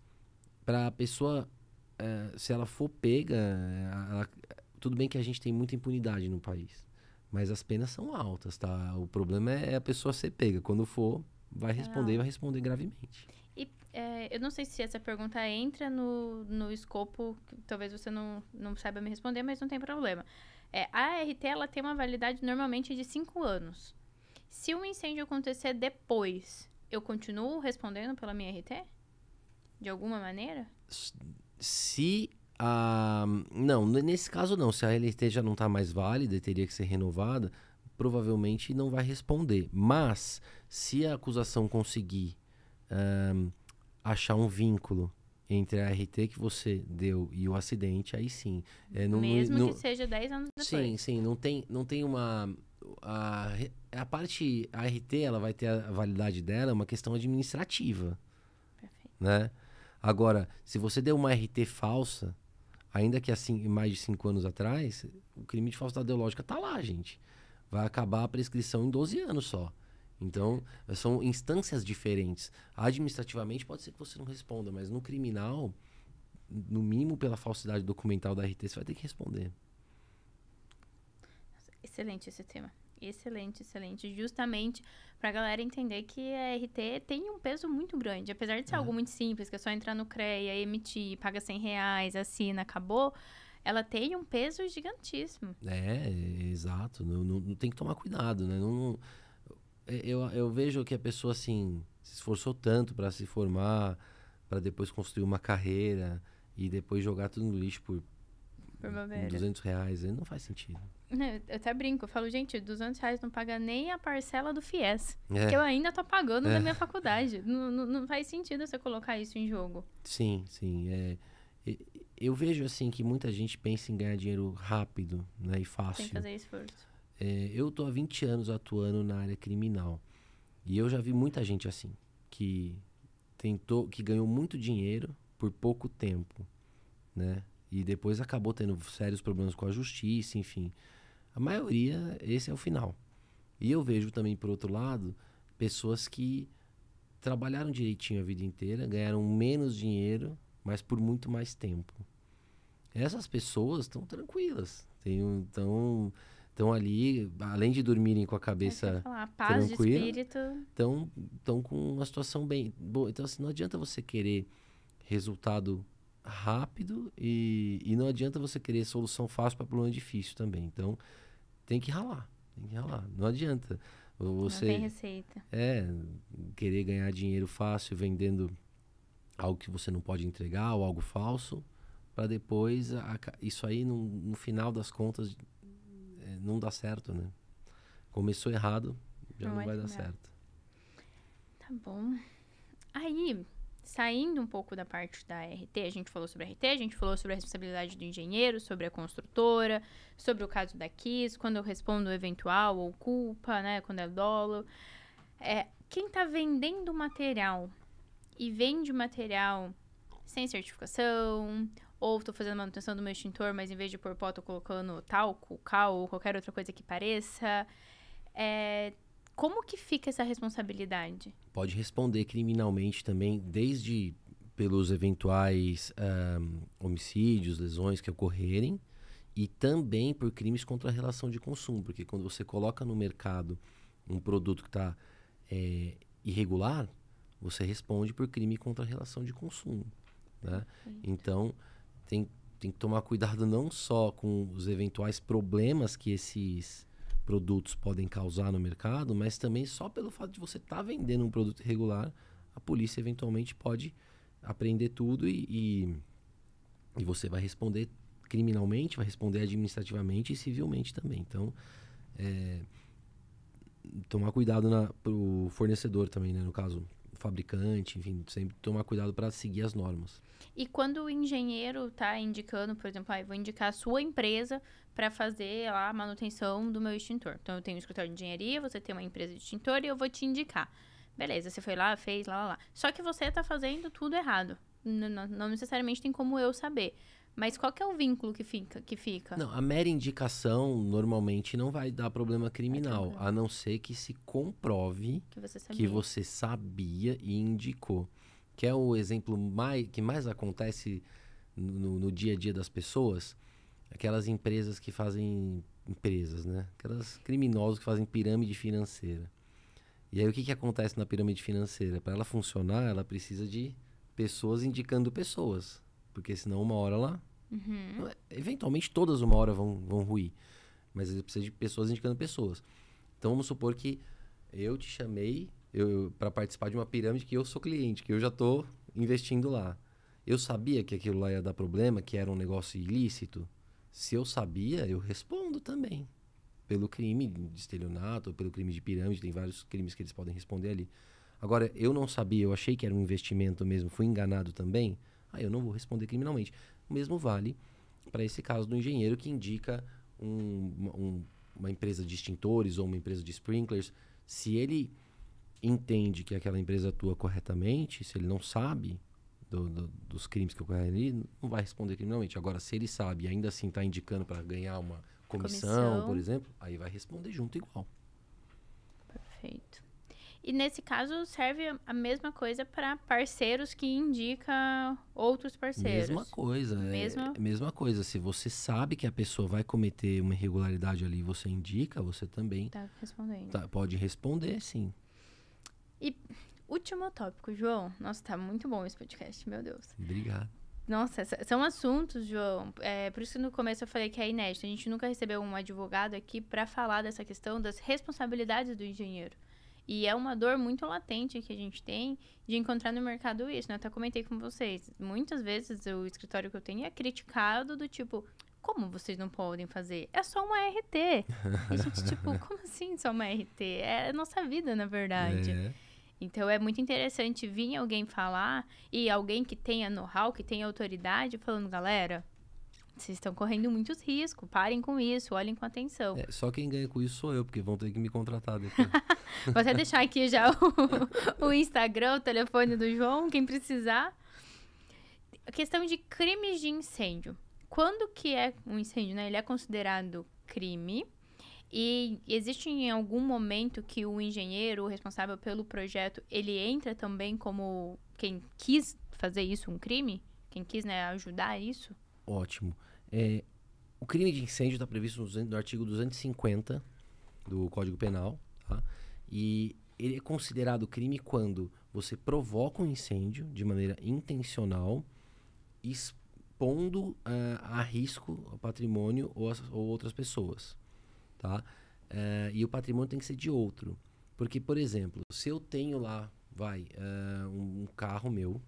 para a pessoa, se ela for pega, tudo bem que a gente tem muita impunidade no país. Mas as penas são altas, tá? O problema é a pessoa ser pega. Quando for, vai responder gravemente. E eu não sei se essa pergunta entra no escopo, que talvez você não saiba me responder, mas não tem problema. A RT, ela tem uma validade normalmente de 5 anos. Se um incêndio acontecer depois, eu continuo respondendo pela minha RT? De alguma maneira? Não, nesse caso não. Se a RT já não está mais válida e teria que ser renovada, provavelmente não vai responder. Mas, se a acusação conseguir achar um vínculo entre a RT que você deu e o acidente, aí sim. Mesmo que seja 10 anos depois. Sim. Não tem uma... A RT, ela vai ter a validade dela, é uma questão administrativa. Perfeito. Né? Agora, se você deu uma RT falsa, ainda que assim, mais de 5 anos atrás, o crime de falsidade ideológica tá lá, gente. Vai acabar a prescrição em 12 anos só. Então, são instâncias diferentes. Administrativamente, pode ser que você não responda, mas no criminal, no mínimo pela falsidade documental da RT, você vai ter que responder. Excelente esse tema. Excelente. Justamente pra galera entender que a RT tem um peso muito grande. Apesar de ser algo muito simples, que é só entrar no CREA, emitir, paga R$100, assina, acabou. Ela tem um peso gigantíssimo. Exato. Não tem que tomar cuidado, né? Eu vejo que a pessoa, assim, se esforçou tanto para se formar, para depois construir uma carreira e depois jogar tudo no lixo por R$200. Não faz sentido. Eu até brinco, eu falo, gente, R$200 não paga nem a parcela do FIES, que eu ainda tô pagando da minha faculdade. Não faz sentido você colocar isso em jogo. Sim. Eu vejo, assim, que muita gente pensa em ganhar dinheiro rápido, né, e fácil. Sem fazer esforço. Eu tô há 20 anos atuando na área criminal. E eu já vi muita gente assim, que ganhou muito dinheiro por pouco tempo, né? E depois acabou tendo sérios problemas com a justiça, enfim. A maioria, esse é o final. E eu vejo também, por outro lado, pessoas que trabalharam direitinho a vida inteira, ganharam menos dinheiro, mas por muito mais tempo. Essas pessoas estão tranquilas, estão ali, além de dormirem com a cabeça paz tranquila, de espírito, estão com uma situação bem boa. Então, assim, não adianta você querer resultado rápido e não adianta você querer solução fácil para problema difícil também. Então, tem que ralar. Não adianta você não tem receita. Querer ganhar dinheiro fácil vendendo algo que você não pode entregar ou algo falso, para depois isso aí no final das contas não dá certo, né? Começou errado, já não vai dar certo. Tá bom. Aí, saindo um pouco da parte da RT, a gente falou sobre a RT, a gente falou sobre a responsabilidade do engenheiro, sobre a construtora, sobre o caso da Kiss, quando eu respondo eventual ou culpa, né? Quando é dolo. Quem tá vendendo material e vende material sem certificação, ou tô fazendo manutenção do meu extintor, mas em vez de pôr pó, tô colocando talco, cal ou qualquer outra coisa que pareça. Como que fica essa responsabilidade? Pode responder criminalmente também, desde pelos eventuais homicídios, lesões que ocorrerem, E também por crimes contra a relação de consumo, porque quando você coloca no mercado um produto que está irregular, você responde por crime contra a relação de consumo, né? Então, tem que tomar cuidado não só com os eventuais problemas que esses produtos podem causar no mercado, mas também só pelo fato de você estar vendendo um produto irregular, a polícia eventualmente pode apreender tudo e você vai responder criminalmente, vai responder administrativamente e civilmente também. Então, tomar cuidado pro fornecedor também, né? No caso, o fabricante, enfim, sempre tomar cuidado para seguir as normas. E quando o engenheiro está indicando, por exemplo, vou indicar a sua empresa para fazer lá a manutenção do meu extintor. Então, eu tenho um escritório de engenharia, você tem uma empresa de extintor e eu vou te indicar. Beleza, você foi lá, fez, lá. Só que você está fazendo tudo errado. Não necessariamente tem como eu saber. Mas qual que é o vínculo que fica? Não, a mera indicação normalmente não vai dar problema criminal, a não ser que se comprove que você sabia e indicou. Que é o exemplo que mais acontece no dia a dia das pessoas, aquelas empresas que fazem empresas, né? Aquelas criminosos que fazem pirâmide financeira. E aí o que acontece na pirâmide financeira? Para ela funcionar, ela precisa de pessoas indicando pessoas, porque senão uma hora ela... Eventualmente todas uma hora vão ruir, mas ele precisa de pessoas indicando pessoas. Então vamos supor que eu te chamei para participar de uma pirâmide que eu sou cliente, que eu já estou investindo lá. Eu sabia que aquilo lá ia dar problema, que era um negócio ilícito. Se eu sabia, eu respondo também. Pelo crime de estelionato, ou pelo crime de pirâmide, tem vários crimes que eles podem responder ali. Agora, eu não sabia, eu achei que era um investimento mesmo, fui enganado também, aí eu não vou responder criminalmente. O mesmo vale para esse caso do engenheiro que indica uma empresa de extintores ou uma empresa de sprinklers. Se ele entende que aquela empresa atua corretamente, se ele não sabe dos crimes que ocorrem ali, não vai responder criminalmente. Agora, se ele sabe e ainda assim está indicando para ganhar uma comissão, por exemplo, aí vai responder junto igual. Perfeito. E nesse caso serve a mesma coisa para parceiros que indicam outros parceiros. Mesma coisa. Mesma coisa. Se você sabe que a pessoa vai cometer uma irregularidade ali e você indica, você também tá respondendo. Pode responder, sim. E último tópico, João. Nossa, tá muito bom esse podcast, meu Deus. Obrigado. Nossa, são assuntos, João. Por isso que no começo eu falei que é inédito. A gente nunca recebeu um advogado aqui para falar dessa questão das responsabilidades do engenheiro. E é uma dor muito latente que a gente tem de encontrar no mercado isso, né? Eu até comentei com vocês. Muitas vezes o escritório que eu tenho é criticado do tipo, como vocês não podem fazer? É só uma RT. E a gente, tipo, como assim só uma RT? É a nossa vida, na verdade. Então, é muito interessante vir alguém falar e alguém que tenha know-how, que tenha autoridade, falando, galera, vocês estão correndo muitos riscos, parem com isso, olhem com atenção. Só quem ganha com isso sou eu, porque vão ter que me contratar depois. Vou até deixar aqui já o Instagram, o telefone do João, quem precisar. A questão de crimes de incêndio. Quando que é um incêndio, né? Ele é considerado crime e existe em algum momento que o engenheiro, o responsável pelo projeto, ele entra também como quem quis fazer isso um crime? Quem quis, né, ajudar isso? Ótimo. O crime de incêndio está previsto no artigo 250 do Código Penal, tá? E ele é considerado crime quando você provoca um incêndio de maneira intencional, expondo a risco ao patrimônio ou outras pessoas, tá? E o patrimônio tem que ser de outro. Porque, por exemplo, se eu tenho lá, um carro meu,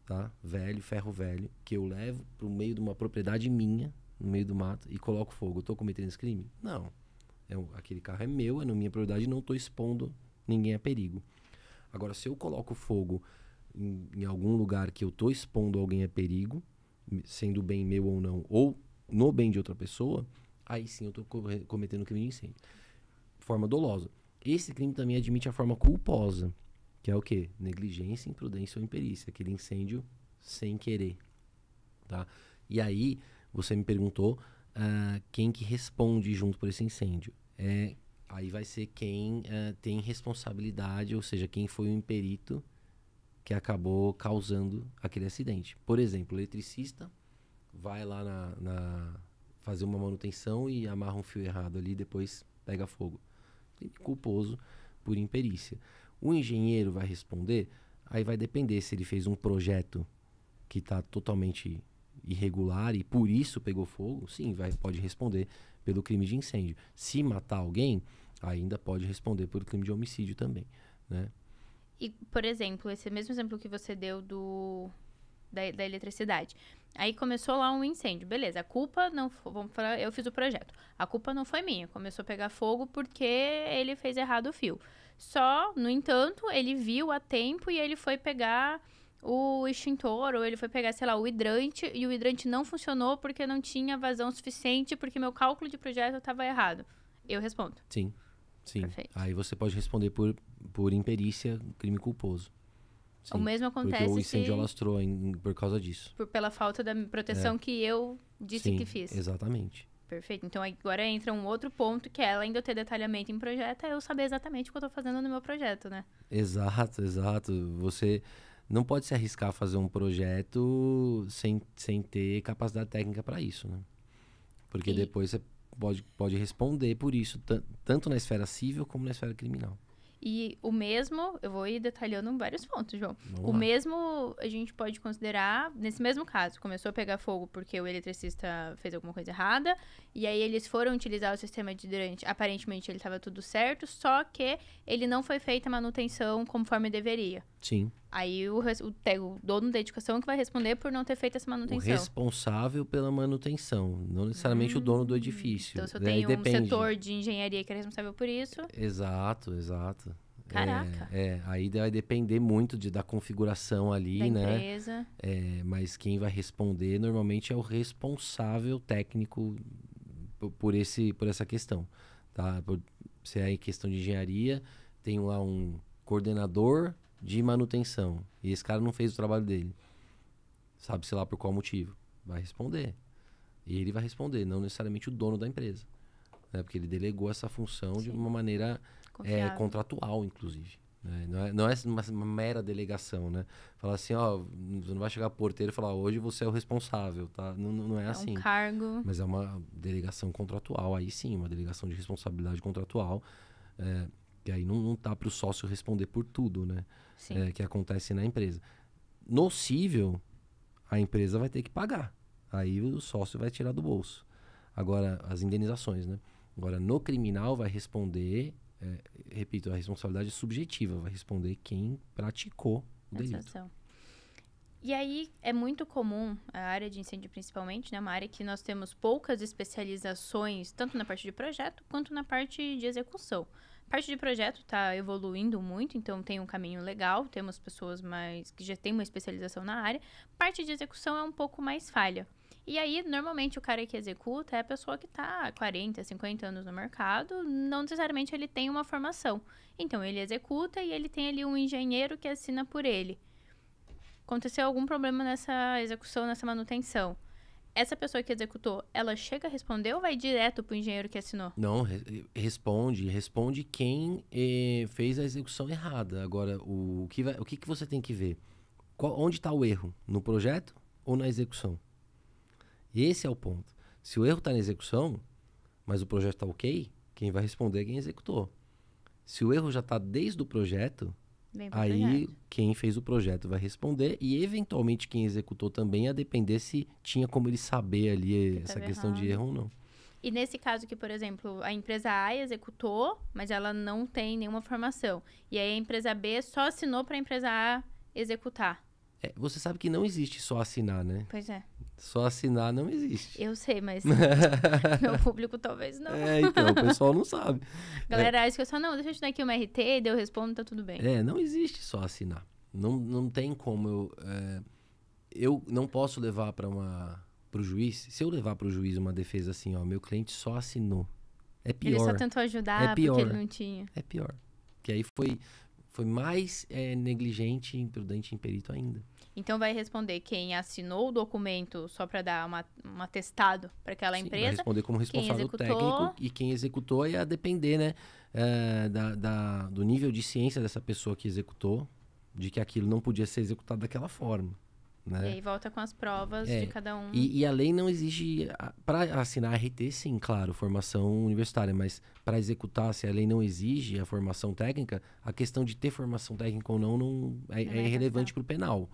tá? Velho, ferro velho, que eu levo para o meio de uma propriedade minha, no meio do mato, e coloco fogo, eu estou cometendo esse crime? Não. Aquele carro é meu, é na minha propriedade, não estou expondo ninguém a perigo. Agora, se eu coloco fogo em algum lugar que eu estou expondo alguém a perigo, sendo bem meu ou não, ou no bem de outra pessoa, aí sim eu estou cometendo crime de incêndio. Forma dolosa. Esse crime também admite a forma culposa, que é o quê? Negligência, imprudência ou imperícia. Aquele incêndio sem querer, tá? E aí, você me perguntou quem que responde junto por esse incêndio. Aí vai ser quem tem responsabilidade, ou seja, quem foi o imperito que acabou causando aquele acidente. Por exemplo, o eletricista vai lá fazer uma manutenção e amarra um fio errado ali, depois pega fogo. Crime culposo por imperícia. O engenheiro vai responder, aí vai depender se ele fez um projeto que está totalmente irregular e por isso pegou fogo, sim, pode responder pelo crime de incêndio. Se matar alguém, ainda pode responder por crime de homicídio também, né? E, por exemplo, esse mesmo exemplo que você deu da eletricidade. Aí começou lá um incêndio. Beleza, a culpa não foi... Vamos falar, eu fiz o projeto. A culpa não foi minha. Começou a pegar fogo porque ele fez errado o fio. Só, no entanto, ele viu a tempo e ele foi pegar o extintor, ou ele foi pegar, sei lá, o hidrante, e o hidrante não funcionou porque não tinha vazão suficiente, porque meu cálculo de projeto estava errado. Eu respondo. Sim. Perfeito. Aí você pode responder por imperícia, crime culposo. Sim, o mesmo acontece porque o incêndio alastrou por causa disso. Pela falta da proteção que eu disse que fiz. Exatamente. Perfeito. Então, agora entra um outro ponto, que é, além de eu ter detalhamento em projeto, é eu saber exatamente o que eu estou fazendo no meu projeto, né? Exato. Você não pode se arriscar a fazer um projeto sem ter capacidade técnica para isso, né? Porque depois você pode responder por isso, tanto na esfera civil como na esfera criminal. E o mesmo, eu vou ir detalhando vários pontos, João. Vamos lá. Mesmo a gente pode considerar, nesse mesmo caso, começou a pegar fogo porque o eletricista fez alguma coisa errada, e aí eles foram utilizar o sistema de hidrante, aparentemente ele estava tudo certo, só que ele não foi feita a manutenção conforme deveria. Sim. Aí o dono da edificação que vai responder por não ter feito essa manutenção. O responsável pela manutenção, não necessariamente o dono do edifício. Então, se eu tenho um setor de engenharia que é responsável por isso... Exato. Caraca. Aí vai depender muito da configuração ali, da né? empresa. Mas quem vai responder normalmente é o responsável técnico por essa questão, tá? Se é em questão de engenharia, tem lá um coordenador de manutenção e esse cara não fez o trabalho dele. Sabe-se lá por qual motivo. Vai responder. E ele vai responder, não necessariamente o dono da empresa, né? Porque ele delegou essa função de uma maneira contratual, inclusive. Né? Não é uma mera delegação, né? Falar assim, você não vai chegar porteiro e falar, hoje você é o responsável, tá? Não é assim. É um cargo. Mas é uma delegação contratual, aí sim, uma delegação de responsabilidade contratual, que aí não tá para o sócio responder por tudo, né? Que acontece na empresa. No cível, a empresa vai ter que pagar. Aí o sócio vai tirar do bolso. Agora, as indenizações, né? Agora, no criminal vai responder... repito, a responsabilidade é subjetiva, vai responder quem praticou o delito. E aí, é muito comum, a área de incêndio principalmente, né? Uma área que nós temos poucas especializações, tanto na parte de projeto, quanto na parte de execução. A parte de projeto está evoluindo muito, então tem um caminho legal, temos pessoas que já têm uma especialização na área. Parte de execução é um pouco mais falha. E aí, normalmente, o cara que executa é a pessoa que está há 40, 50 anos no mercado, não necessariamente ele tem uma formação. Então, ele executa e ele tem ali um engenheiro que assina por ele. Aconteceu algum problema nessa execução, nessa manutenção. Essa pessoa que executou, ela chega a responder ou vai direto para o engenheiro que assinou? Não, responde quem fez a execução errada. Agora, o que você tem que ver? Onde está o erro? No projeto ou na execução? Esse é o ponto. Se o erro está na execução, mas o projeto está ok, quem vai responder é quem executou. Se o erro já está desde o projeto, aí quem fez o projeto vai responder e, eventualmente, quem executou também, a depender se tinha como ele saber ali essa questão de erro ou não. E nesse caso que, por exemplo, a empresa A executou, mas ela não tem nenhuma formação. E aí a empresa B só assinou para a empresa A executar. Você sabe que não existe só assinar, né? Pois é. Só assinar não existe. Eu sei, mas meu público talvez não. Então, o pessoal não sabe. Galera, acho que eu só, deixa eu te dar aqui uma RT, daí eu respondo, tá tudo bem. Não existe só assinar. Não tem como eu não posso levar pro juiz. Se eu levar pro juiz uma defesa assim, meu cliente só assinou. É pior. Ele só tentou ajudar porque ele não tinha. É pior. Que aí foi mais negligente, imprudente, imperito ainda. Então, vai responder quem assinou o documento só para dar um atestado para aquela empresa. Vai responder como responsável técnico e quem executou ia depender, né, do nível de ciência dessa pessoa que executou, de que aquilo não podia ser executado daquela forma. né? E aí volta com as provas de cada um. E a lei não exige... Para assinar RT, sim, claro, formação universitária. Mas para executar, se a lei não exige a formação técnica, a questão de ter formação técnica ou não é irrelevante para o penal.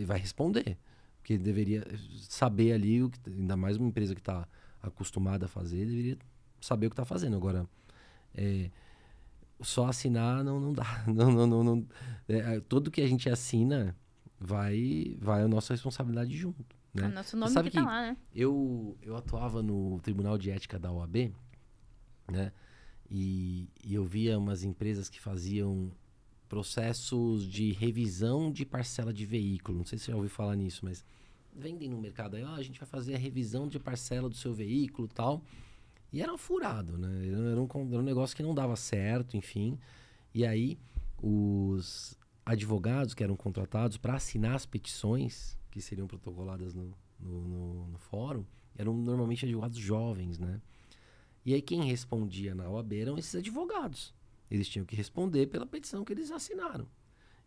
Vai responder. Porque deveria saber ali, ainda mais uma empresa que está acostumada a fazer, deveria saber o que está fazendo. Agora, só assinar não dá. Tudo que a gente assina vai a nossa responsabilidade junto. Né? O nosso nome sabe que tá lá, né? Eu atuava no Tribunal de Ética da OAB, né? E eu via umas empresas que faziam processos de revisão de parcela de veículo. Não sei se você já ouviu falar nisso, mas vendem no mercado aí, a gente vai fazer a revisão de parcela do seu veículo e tal. E era um furado, né? Era um negócio que não dava certo, enfim. E aí, os advogados que eram contratados para assinar as petições que seriam protocoladas no fórum eram normalmente advogados jovens, né? E aí, quem respondia na OAB eram esses advogados. Eles tinham que responder pela petição que eles assinaram.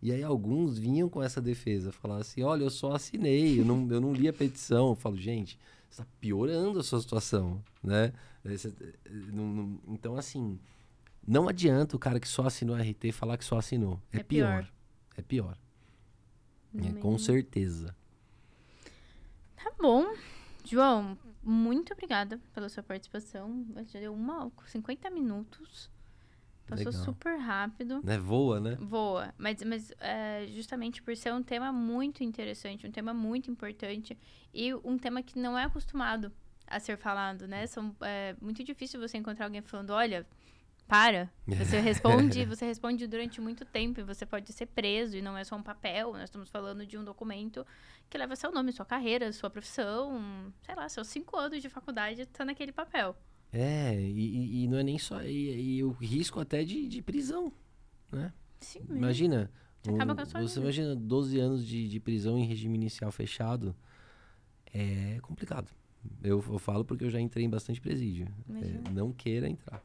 E aí, alguns vinham com essa defesa, falavam assim, olha, eu só assinei, eu não li a petição. Eu falo, gente, você está piorando a sua situação, né? Então, assim, não adianta o cara que só assinou RT falar que só assinou. É pior. É pior. Com certeza. Tá bom. João, muito obrigada pela sua participação. Já deu 50 minutos. Passou Legal. super rápido. Né? Voa, né? Voa. Mas justamente por ser um tema muito interessante, um tema muito importante e um tema que não é acostumado a ser falado, né? É muito difícil você encontrar alguém falando, olha, para. Você responde durante muito tempo e você pode ser preso e não é só um papel. Nós estamos falando de um documento que leva seu nome, sua carreira, sua profissão, sei lá, seus 5 anos de faculdade tá naquele papel. E não é nem só... E o risco até de prisão, né? Sim, imagina, acaba com a sua você vida. imagina 12 anos de prisão em regime inicial fechado. É complicado. Eu falo porque eu já entrei em bastante presídio. Não queira entrar.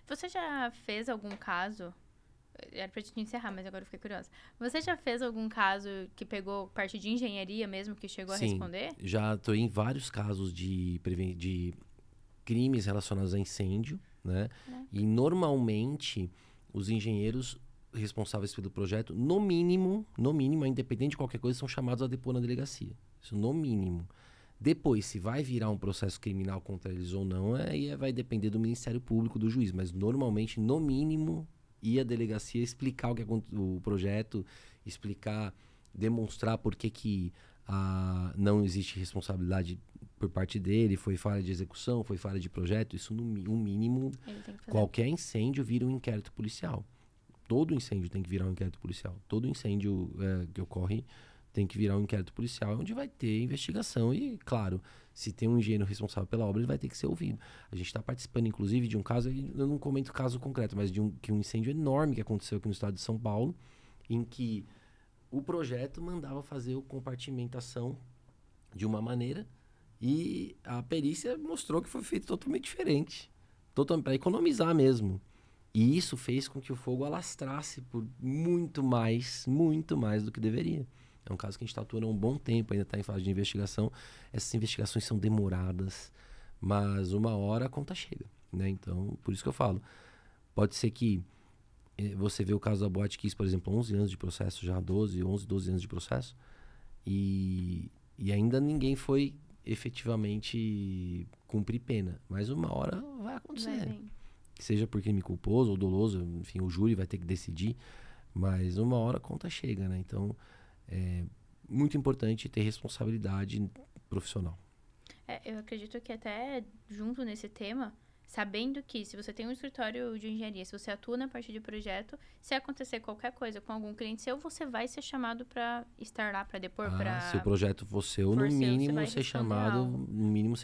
Você já fez algum caso... Era pra gente encerrar, mas agora eu fiquei curiosa. Você já fez algum caso que pegou parte de engenharia mesmo, que chegou a responder? Já estou em vários casos de crimes relacionados a incêndio, né? E normalmente os engenheiros responsáveis pelo projeto, no mínimo, independente de qualquer coisa, são chamados a depor na delegacia. Isso no mínimo. Depois, se vai virar um processo criminal contra eles ou não, aí vai depender do Ministério Público, do juiz. Mas normalmente, no mínimo, ir à delegacia explicar o projeto, demonstrar por que não existe responsabilidade por parte dele, foi falha de execução, foi falha de projeto. Isso, no mínimo, qualquer incêndio vira um inquérito policial. Todo incêndio tem que virar um inquérito policial. Todo incêndio que ocorre tem que virar um inquérito policial, onde vai ter investigação. E, claro, se tem um engenheiro responsável pela obra, ele vai ter que ser ouvido. A gente está participando, inclusive, de um caso, eu não comento o caso concreto, mas de um incêndio enorme que aconteceu aqui no estado de São Paulo, em que o projeto mandava fazer a compartimentação de uma maneira e a perícia mostrou que foi feito totalmente diferente. Para economizar mesmo. E isso fez com que o fogo alastrasse por muito mais do que deveria. É um caso que a gente está atuando há um bom tempo, ainda está em fase de investigação. Essas investigações são demoradas, mas uma hora a conta chega, né? Então, por isso que eu falo. Pode ser que você vê o caso da Boate Kiss, por exemplo, 11 anos de processo, já 12 anos de processo, e ainda ninguém foi efetivamente cumprir pena. Mas uma hora vai acontecer. Que seja por crime culposo ou doloso, enfim, o júri vai ter que decidir, mas uma hora a conta chega, né? Então, é muito importante ter responsabilidade profissional. Eu acredito que até junto nesse tema, sabendo que se você tem um escritório de engenharia, se você atua na parte de projeto, se acontecer qualquer coisa com algum cliente seu, você vai ser chamado para estar lá, para depor, se o projeto for seu, no mínimo ser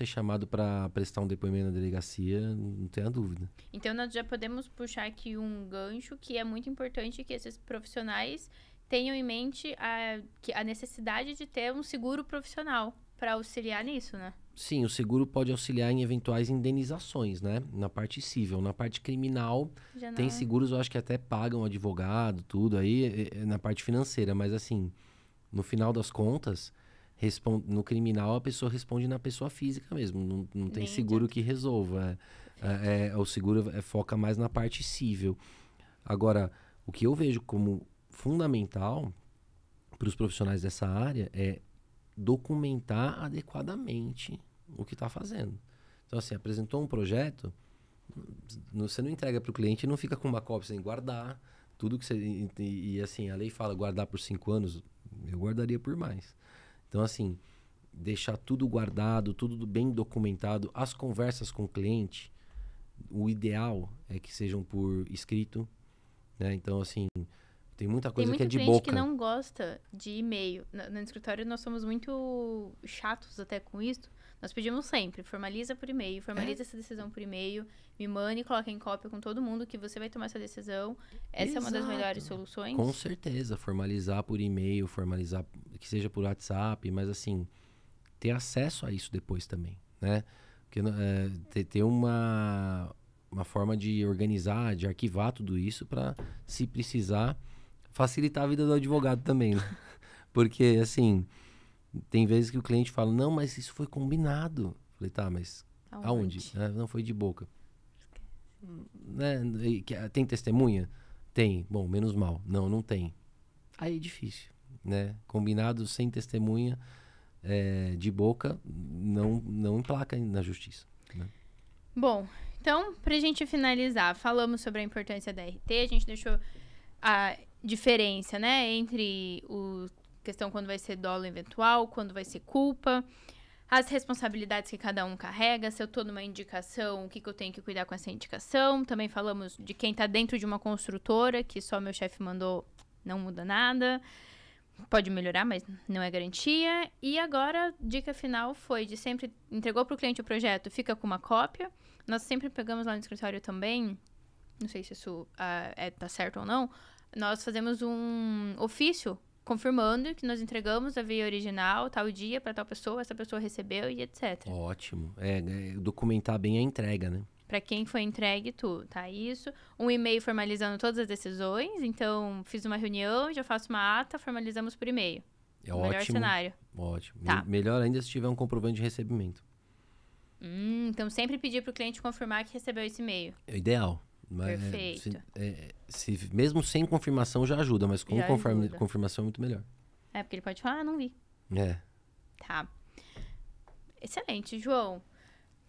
chamado para prestar um depoimento na delegacia, não tenha dúvida. Então, nós já podemos puxar aqui um gancho que é muito importante que esses profissionais tenham em mente a necessidade de ter um seguro profissional para auxiliar nisso, né? Sim, o seguro pode auxiliar em eventuais indenizações, né? Na parte civil. Na parte criminal, tem seguros, eu acho que até pagam advogado, tudo aí, na parte financeira. Mas, assim, no final das contas, No criminal, a pessoa responde na pessoa física mesmo. Não tem Nem seguro adianta. que resolva. O seguro foca mais na parte civil. Agora, o que eu vejo como fundamental para os profissionais dessa área é documentar adequadamente o que está fazendo. Então, assim, apresentou um projeto, você não entrega para o cliente e não fica com uma cópia, você tem que guardar tudo que você... E, assim, a lei fala guardar por 5 anos, eu guardaria por mais. Então, assim, deixar tudo guardado, tudo bem documentado. As conversas com o cliente, o ideal é que sejam por escrito, né? Então, assim, tem muita Tem coisa que é muito de cliente boca. que não gosta de e-mail. No escritório nós somos muito chatos até com isso. Nós pedimos sempre, formaliza por e-mail, formaliza essa decisão por e-mail, me mande e coloca em cópia com todo mundo que você vai tomar essa decisão. Essa é uma das Exato. melhores soluções. Com certeza, formalizar por e-mail, formalizar que seja por WhatsApp, mas assim, ter acesso a isso depois também, né? Porque ter uma forma de organizar, de arquivar tudo isso para, se precisar, facilitar a vida do advogado também, né? Porque, assim, tem vezes que o cliente fala, não, mas isso foi combinado. Falei, tá, mas aonde? Não, foi de boca. Né? Tem testemunha? Tem. Bom, menos mal. Não tem. Aí é difícil, né? Combinado sem testemunha, de boca, não emplaca na justiça, né? Bom, então, pra gente finalizar, falamos sobre a importância da RT, a gente deixou a diferença, né, entre questão quando vai ser dolo eventual, quando vai ser culpa, as responsabilidades que cada um carrega, se eu tô numa indicação, o que eu tenho que cuidar com essa indicação. Também falamos de quem tá dentro de uma construtora, que só meu chefe mandou, não muda nada. Pode melhorar, mas não é garantia. E agora, dica final foi de sempre entregou pro cliente o projeto, fica com uma cópia. Nós sempre pegamos lá no escritório também, não sei se isso tá certo ou não, nós fazemos um ofício confirmando que nós entregamos a via original, tal dia, para tal pessoa, essa pessoa recebeu e etc. Ótimo. Documentar bem a entrega, né? Para quem foi entregue tudo, tá? Isso. Um e-mail formalizando todas as decisões. Então, fiz uma reunião, já faço uma ata, formalizamos por e-mail. O melhor cenário. Ótimo. Tá. Melhor ainda se tiver um comprovante de recebimento. Então, sempre pedir pro cliente confirmar que recebeu esse e-mail. É ideal. Perfeito. Mesmo sem confirmação já ajuda, mas com Já ajuda. confirmação é muito melhor. Porque ele pode falar, não vi. Tá. Excelente, João.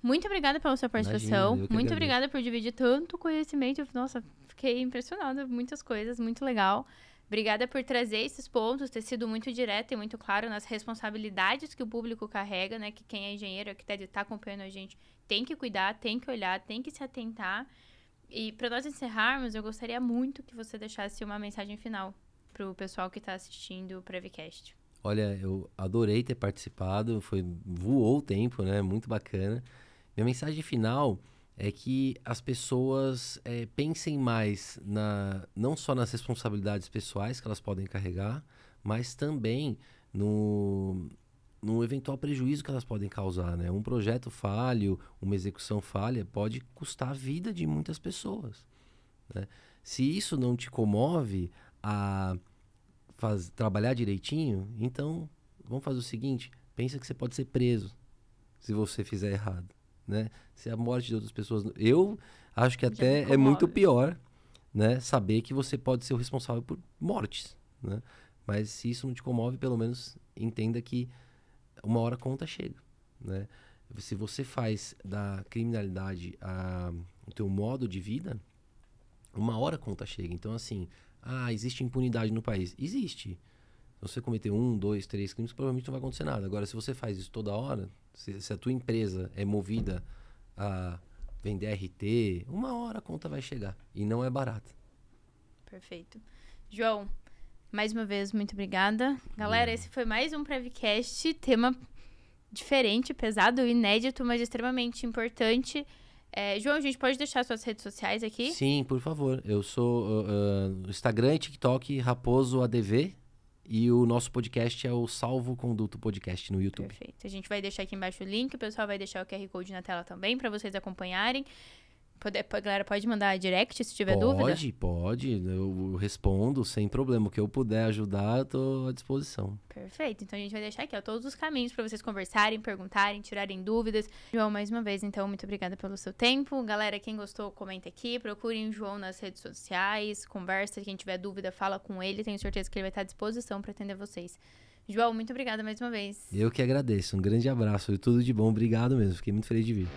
Muito obrigada pela sua participação. Imagina, eu que Muito agradeço. obrigada por dividir tanto conhecimento. Nossa, fiquei impressionada. Muitas coisas, muito legal. Obrigada por trazer esses pontos, ter sido muito direto e muito claro nas responsabilidades que o público carrega, né? Que quem é engenheiro, que está acompanhando a gente, tem que cuidar, tem que olhar, tem que se atentar. E para nós encerrarmos, eu gostaria muito que você deixasse uma mensagem final para o pessoal que está assistindo o Previcast. Olha, eu adorei ter participado, voou o tempo, né? Muito bacana. Minha mensagem final é que as pessoas pensem mais não só nas responsabilidades pessoais que elas podem carregar, mas também no eventual prejuízo que elas podem causar, né? Um projeto falho, uma execução falha pode custar a vida de muitas pessoas, né? Se isso não te comove a trabalhar direitinho, então vamos fazer o seguinte, pensa que você pode ser preso se você fizer errado, né? Se a morte de outras pessoas... Eu acho que até é muito pior, né? Saber que você pode ser o responsável por mortes, né? Mas se isso não te comove, pelo menos entenda que uma hora a conta chega, né? Se você faz da criminalidade o teu modo de vida, uma hora a conta chega. Então, assim, existe impunidade no país. Existe. Se você cometer 1, 2, 3 crimes, provavelmente não vai acontecer nada. Agora, se você faz isso toda hora, se a tua empresa é movida a vender RT, uma hora a conta vai chegar. E não é barata. Perfeito. João, mais uma vez, muito obrigada. Galera, esse foi mais um Previcast, tema diferente, pesado, inédito, mas extremamente importante. João, a gente pode deixar suas redes sociais aqui? Sim, por favor. Eu sou Instagram e TikTok, RaposoADV. E o nosso podcast é o Salvo Conduto Podcast no YouTube. Perfeito. A gente vai deixar aqui embaixo o link, o pessoal vai deixar o QR Code na tela também, para vocês acompanharem. A galera pode mandar direct se tiver dúvida? Pode. Eu respondo sem problema. O que eu puder ajudar, eu tô à disposição. Perfeito. Perfeito. Então a gente vai deixar aqui, ó, todos os caminhos pra vocês conversarem, perguntarem, tirarem dúvidas. João, mais uma vez, então, muito obrigada pelo seu tempo. Galera, quem gostou, comenta aqui. Procurem o João nas redes sociais, conversa. Quem tiver dúvida, fala com ele. Tenho certeza que ele vai estar à disposição pra atender vocês. João, muito obrigada mais uma vez. Eu que agradeço. Um grande abraço e tudo de bom. Obrigado mesmo. Fiquei muito feliz de vir.